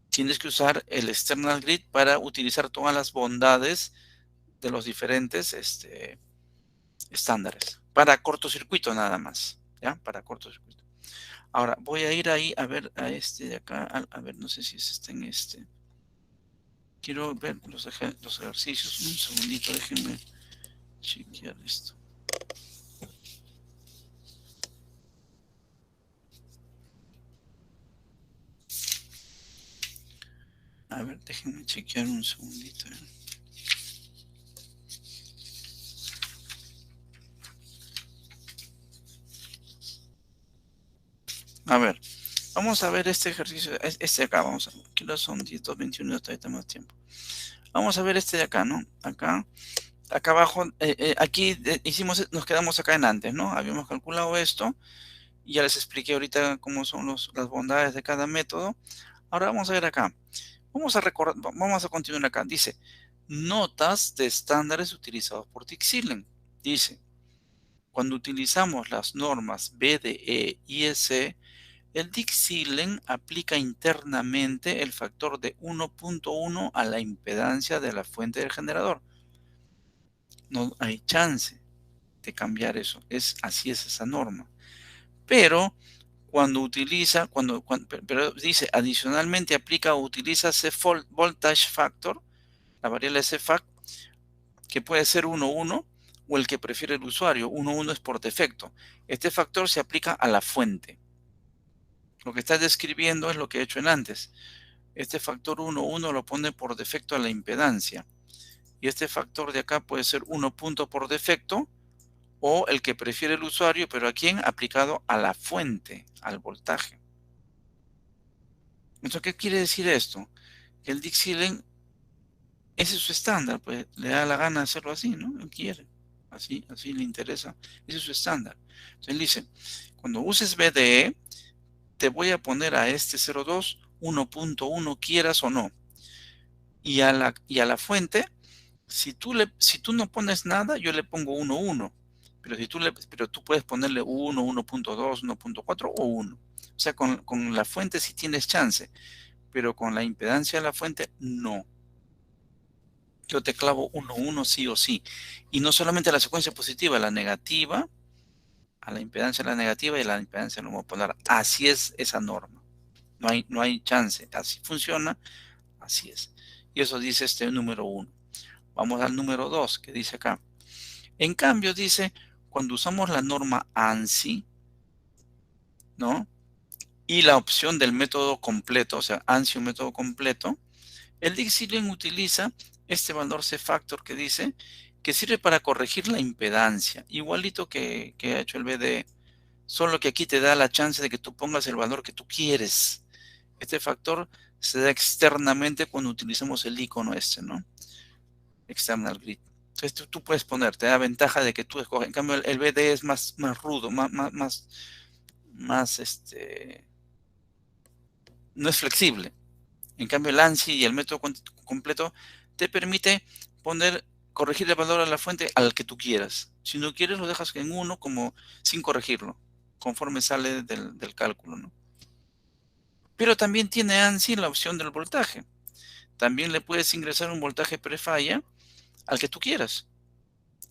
Tienes que usar el External Grid para utilizar todas las bondades de los diferentes estándares. Para cortocircuito nada más. ¿Ya? Para cortocircuito. Ahora, voy a ir ahí a ver a este de acá. A ver, no sé si está en este. Quiero ver los ejercicios. Un segundito, déjenme chequear esto. A ver, déjenme chequear un segundito. A ver, vamos a ver este ejercicio. Este de acá, vamos a ver. Aquí lo son 10:21, todavía tenemos tiempo. Vamos a ver este de acá, ¿no? Acá abajo, aquí hicimos, nos quedamos acá en antes, ¿no? Habíamos calculado esto y ya les expliqué ahorita cómo son las bondades de cada método. Ahora vamos a ver acá. Vamos a continuar acá. Dice, notas de estándares utilizados por Tixillen. Dice, cuando utilizamos las normas BDE y EC, el Tixillen aplica internamente el factor de 1.1 a la impedancia de la fuente del generador. No hay chance de cambiar eso. Así es esa norma. Pero pero dice, adicionalmente aplica o utiliza ese voltage factor, la variable CFAC, que puede ser 1,1 o el que prefiere el usuario. 1,1 es por defecto. Este factor se aplica a la fuente. Lo que está describiendo es lo que he hecho en antes. Este factor 1,1 lo pone por defecto a la impedancia. Y este factor de acá puede ser 1 punto por defecto o el que prefiere el usuario, pero ¿a quién? Aplicado a la fuente, al voltaje. Entonces, ¿qué quiere decir esto? Que el Dixieland, ese es su estándar, pues le da la gana hacerlo así, ¿no? Él quiere, así le interesa, ese es su estándar. Entonces él dice, cuando uses BDE, te voy a poner a este 0,2, 1.1, quieras o no. Y a la fuente, si tú no pones nada, yo le pongo 1,1. Pero tú puedes ponerle 1, 1.2, 1.4 o 1. O sea, con la fuente sí tienes chance, pero con la impedancia de la fuente no. Yo te clavo 1,1 sí o sí. Y no solamente la secuencia positiva, la negativa, a la impedancia de la negativa y a la impedancia del homopolar. Así es esa norma. No hay chance. Así funciona, así es. Y eso dice este número 1. Vamos al número 2, que dice acá. En cambio, dice, cuando usamos la norma ANSI, ¿no? Y la opción del método completo, o sea, ANSI un método completo, el Dixieland utiliza este valor C-factor que dice que sirve para corregir la impedancia, igualito que ha hecho el BDE, solo que aquí te da la chance de que tú pongas el valor que tú quieres. Este factor se da externamente cuando utilizamos el icono este, ¿no? External grid. Entonces tú puedes poner, te da ventaja de que tú escoges. En cambio, el BDE es más rudo, no es flexible. En cambio, el ANSI y el método completo te permite corregir el valor a la fuente al que tú quieras. Si no quieres, lo dejas en 1 como sin corregirlo, conforme sale del cálculo, ¿no? Pero también tiene ANSI la opción del voltaje. También le puedes ingresar un voltaje prefalla al que tú quieras.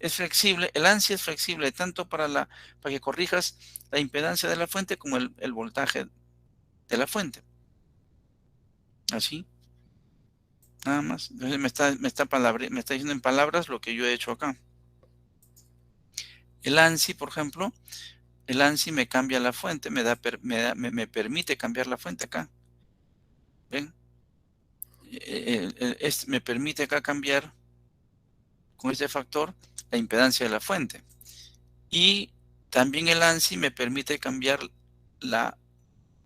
Es flexible, el ANSI es flexible tanto para que corrijas la impedancia de la fuente como el voltaje de la fuente. Así. Nada más. Entonces me está diciendo en palabras lo que yo he hecho acá. El ANSI, por ejemplo, el ANSI me cambia la fuente, me permite cambiar la fuente acá. ¿Ven? Me permite acá cambiar con este factor la impedancia de la fuente. Y también el ANSI me permite cambiar la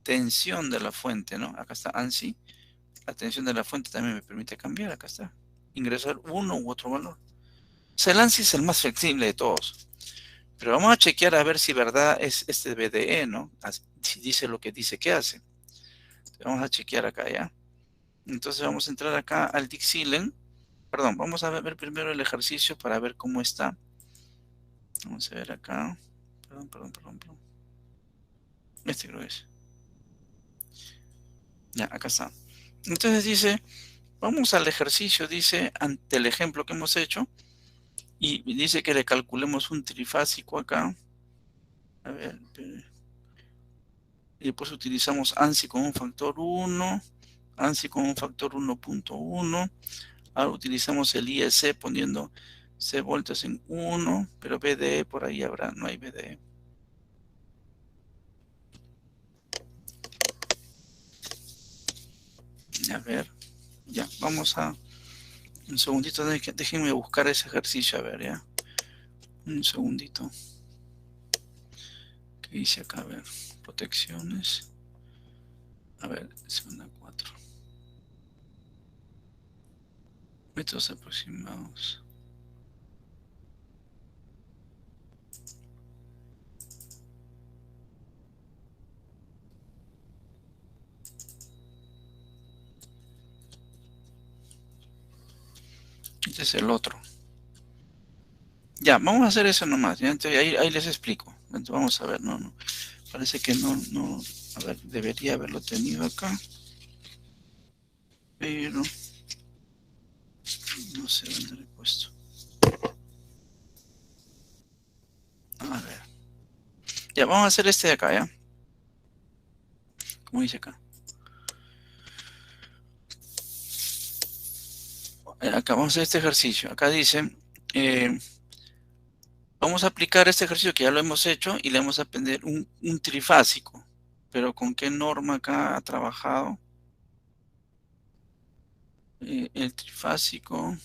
tensión de la fuente, ¿no? Acá está ANSI. La tensión de la fuente también me permite cambiar, acá está. Ingresar uno u otro valor. O sea, el ANSI es el más flexible de todos. Pero vamos a chequear a ver si verdad es este BDE, ¿no? Si dice lo que dice que hace. Entonces, vamos a chequear acá, ¿ya? Entonces vamos a entrar acá al Dixieland. Perdón, vamos a ver primero el ejercicio para ver cómo está. Vamos a ver acá. Perdón. Este creo que es. Ya, acá está. Entonces dice, vamos al ejercicio, dice, ante el ejemplo que hemos hecho, Y dice que le calculemos un trifásico acá. A ver, y después utilizamos ANSI con un factor 1, ANSI con un factor 1.1. Ahora utilizamos el IEC poniendo C voltios en 1, pero BDE por ahí habrá, no hay BDE. A ver, ya, vamos a... Un segundito, déjenme buscar ese ejercicio, a ver, ya. Un segundito. ¿Qué dice acá? A ver, protecciones. A ver, segunda 4. Métodos aproximados. Este es el otro. Ya, vamos a hacer eso nomás. Ya, entonces, ahí les explico. Entonces, vamos a ver, no. Parece que no. A ver, debería haberlo tenido acá. Pero no sé dónde lo he puesto. A ver. Ya, vamos a hacer este de acá, ¿ya? Como dice acá. Acá vamos a hacer este ejercicio. Acá dice, vamos a aplicar este ejercicio que ya lo hemos hecho y le vamos a aprender un trifásico. Pero ¿con qué norma acá ha trabajado? El trifásico.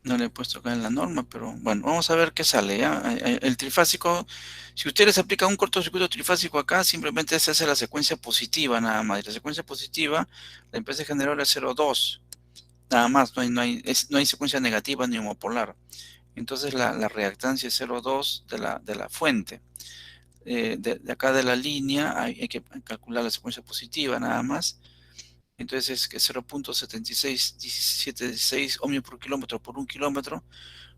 No le he puesto acá en la norma, pero bueno, vamos a ver qué sale, ¿ya? El trifásico, si ustedes aplican un cortocircuito trifásico acá, simplemente se hace la secuencia positiva nada más. Y la secuencia positiva, la empresa generadora es 0,2. Nada más, no hay secuencia negativa ni homopolar. Entonces la reactancia es 0,2 de la fuente. De acá de la línea hay que calcular la secuencia positiva nada más. Entonces es que 0.761716 ohmios por kilómetro por un kilómetro.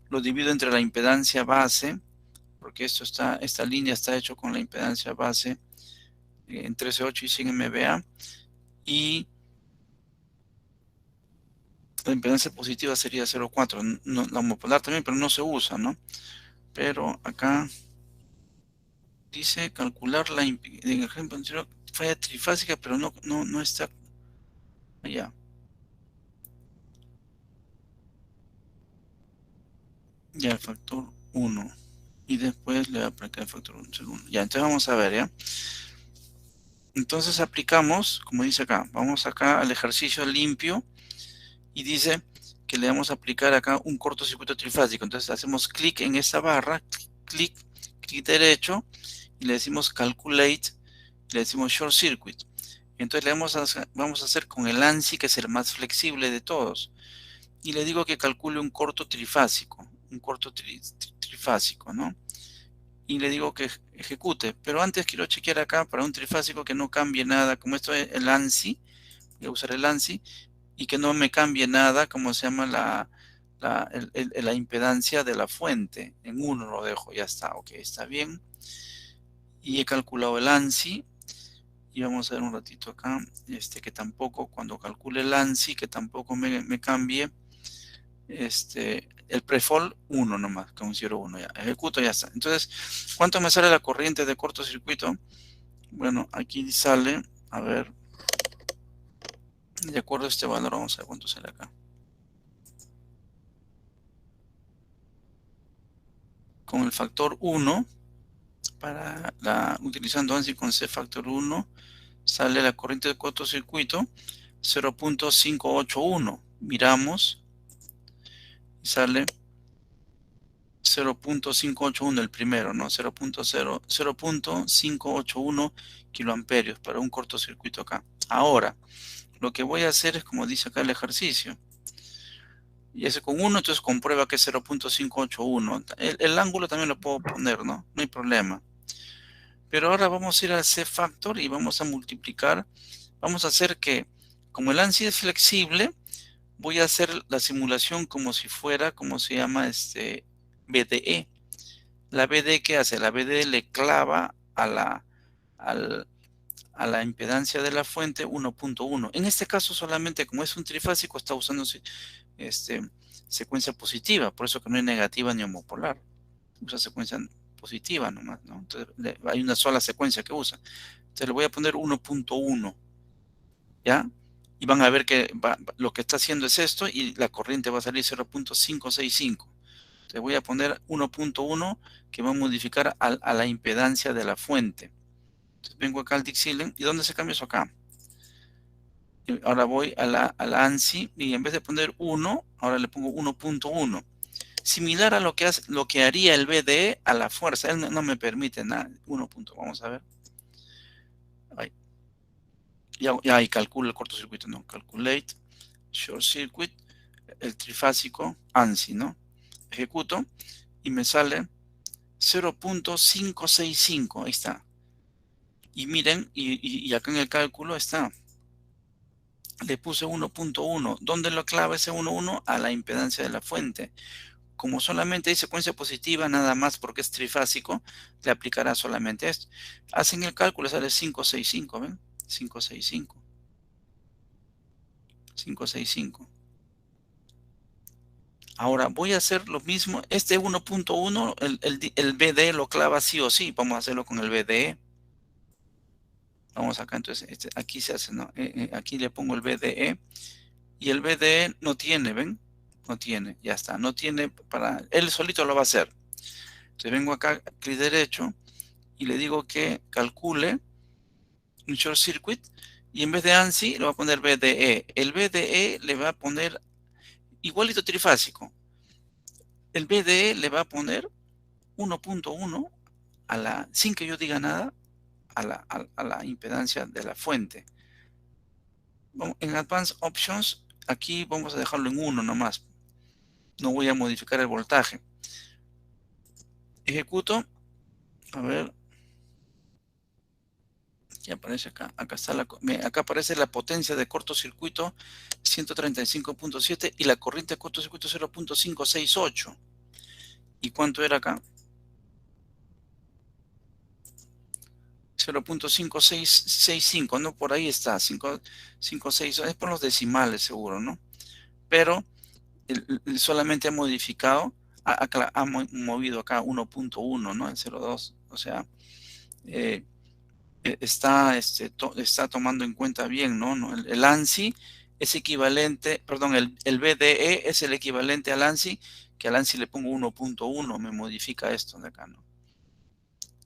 Lo divido entre la impedancia base, porque esta línea está hecho con la impedancia base en 13.8 y 100 MVA. Y la impedancia positiva sería 0,4. No, la homopolar también, pero no se usa, ¿no? Pero acá dice calcular en el ejemplo anterior, falla trifásica, pero no está allá. Ya el factor 1. Y después le voy a aplicar el factor 1. Ya, entonces vamos a ver, ¿ya? Entonces aplicamos, como dice acá, vamos acá al ejercicio limpio y dice que le vamos a aplicar acá un cortocircuito trifásico. Entonces hacemos clic en esta barra, clic derecho y le decimos calculate, le decimos short circuit. Entonces vamos a hacer con el ANSI, que es el más flexible de todos. Y le digo que calcule un corto trifásico, trifásico, ¿no? Y le digo que ejecute. Pero antes quiero chequear acá para un trifásico que no cambie nada, como esto es el ANSI, voy a usar el ANSI, y que no me cambie nada, como se llama la impedancia de la fuente. En 1 lo dejo, ya está, ok, está bien. Y he calculado el ANSI, y vamos a ver un ratito acá, que tampoco, cuando calcule el ANSI, que tampoco me cambie, el prefold 1 nomás, considero 1 ya, ejecuto, ya está. Entonces, ¿cuánto me sale la corriente de cortocircuito? Bueno, aquí sale, a ver, de acuerdo a este valor, vamos a ver cuánto sale acá. Con el factor 1, utilizando ANSI con C factor 1, sale la corriente de cortocircuito 0.581. Miramos y sale 0.581 el primero, ¿no? 0.581 kiloamperios para un cortocircuito acá. Ahora, lo que voy a hacer es como dice acá el ejercicio. Y ese con 1, entonces comprueba que es 0.581. El ángulo también lo puedo poner, ¿no? No hay problema. Pero ahora vamos a ir al C-factor y vamos a multiplicar. Vamos a hacer que, como el ANSI es flexible, voy a hacer la simulación como si fuera, como se llama, BDE. La BDE, ¿qué hace? La BDE le clava al, a la impedancia de la fuente 1.1. En este caso solamente como es un trifásico está usando secuencia positiva, por eso que no hay negativa ni homopolar. Usa secuencia positiva nomás, ¿no? Entonces hay una sola secuencia que usa. Entonces le voy a poner 1.1, ¿ya? Y van a ver que lo que está haciendo es esto y la corriente va a salir 0.565. Entonces voy a poner 1.1 que va a modificar a la impedancia de la fuente. Entonces vengo acá al Dixilen. ¿Y dónde se cambia eso acá? Y ahora voy a la ANSI y en vez de poner 1, ahora le pongo 1.1. Similar a lo que haría el BDE a la fuerza. Él no me permite nada. 1. Vamos a ver. Ahí. Ya ahí calculo el cortocircuito, ¿no? Calculate, short circuit, el trifásico, ANSI, ¿no? Ejecuto y me sale 0.565. Ahí está. Y miren, y acá en el cálculo está. Le puse 1.1. ¿Dónde lo clava ese 1.1? A la impedancia de la fuente. Como solamente hay secuencia positiva, nada más porque es trifásico, le aplicará solamente esto. Hacen el cálculo, sale 565, ¿ven? 565. 565. Ahora voy a hacer lo mismo. Este 1.1, el BDE lo clava sí o sí. Vamos a hacerlo con el BDE. Vamos acá, entonces, aquí se hace, ¿no? Aquí le pongo el BDE. Y el BDE no tiene, ¿ven? No tiene, ya está. No tiene para... Él solito lo va a hacer. Entonces vengo acá, clic derecho, y le digo que calcule un short circuit. Y en vez de ANSI, le va a poner BDE. El BDE le va a poner igualito trifásico. El BDE le va a poner 1.1 sin que yo diga nada, a la impedancia de la fuente. En Advanced Options, aquí vamos a dejarlo en 1 nomás. No voy a modificar el voltaje. Ejecuto. A ver. Ya aparece acá. Acá aparece la potencia de cortocircuito 135.7 y la corriente de cortocircuito 0.568. ¿Y cuánto era acá? 0.5665, ¿no? Por ahí está. 5.6, es por los decimales seguro, ¿no? Pero solamente ha modificado, ha movido acá 1.1, ¿no? El 0.2. O sea, está tomando en cuenta bien, ¿no? El ANSI es equivalente, perdón, el BDE es el equivalente al ANSI, que al ANSI le pongo 1.1, me modifica esto de acá, ¿no?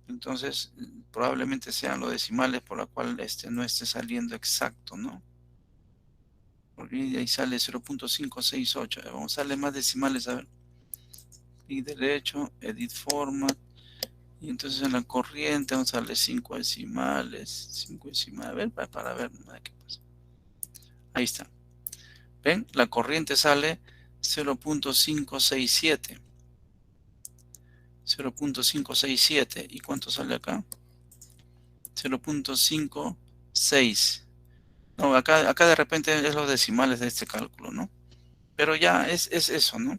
Entonces, probablemente sean los decimales por la cual no esté saliendo exacto, ¿no? Porque ahí sale 0.568. Vamos a darle más decimales, a ver. Y derecho, edit format. Y entonces en la corriente vamos a darle 5 decimales. 5 decimales. A ver, para ver qué pasa. Ahí está. ¿Ven? La corriente sale 0.567. 0.567. ¿Y cuánto sale acá? 0.56. No, acá de repente es los decimales de este cálculo, ¿no? Pero ya es eso, ¿no?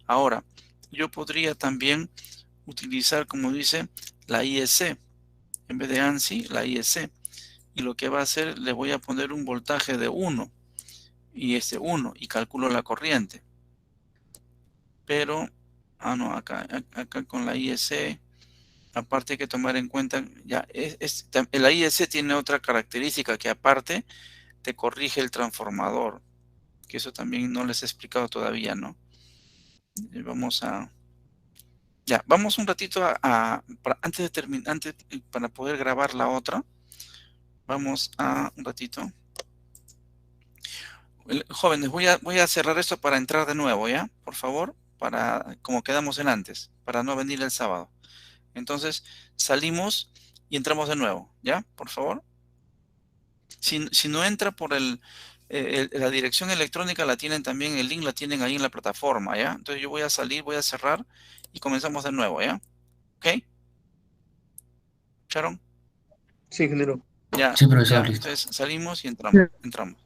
Ahora, yo podría también utilizar, como dice, la IEC. En vez de ANSI, la IEC. Y lo que va a hacer, le voy a poner un voltaje de 1. Y 1. Y calculo la corriente. Pero, no, acá con la IEC, aparte hay que tomar en cuenta, ya, la IEC tiene otra característica que aparte te corrige el transformador. Que eso también no les he explicado todavía, ¿no? Vamos a... Ya, vamos un ratito antes de terminar, para poder grabar la otra, vamos a un ratito. Jóvenes, voy a cerrar esto para entrar de nuevo, ¿ya? Por favor, como quedamos en antes, para no venir el sábado. Entonces, salimos y entramos de nuevo, ¿ya? Por favor. Si no entra por la dirección electrónica, la tienen también, el link la tienen ahí en la plataforma, ¿ya? Entonces yo voy a salir, voy a cerrar y comenzamos de nuevo, ¿ya? ¿Ok? ¿Sharon? Sí, ingeniero. Ya, Sí, profesor, ya. listo. Entonces salimos y entramos.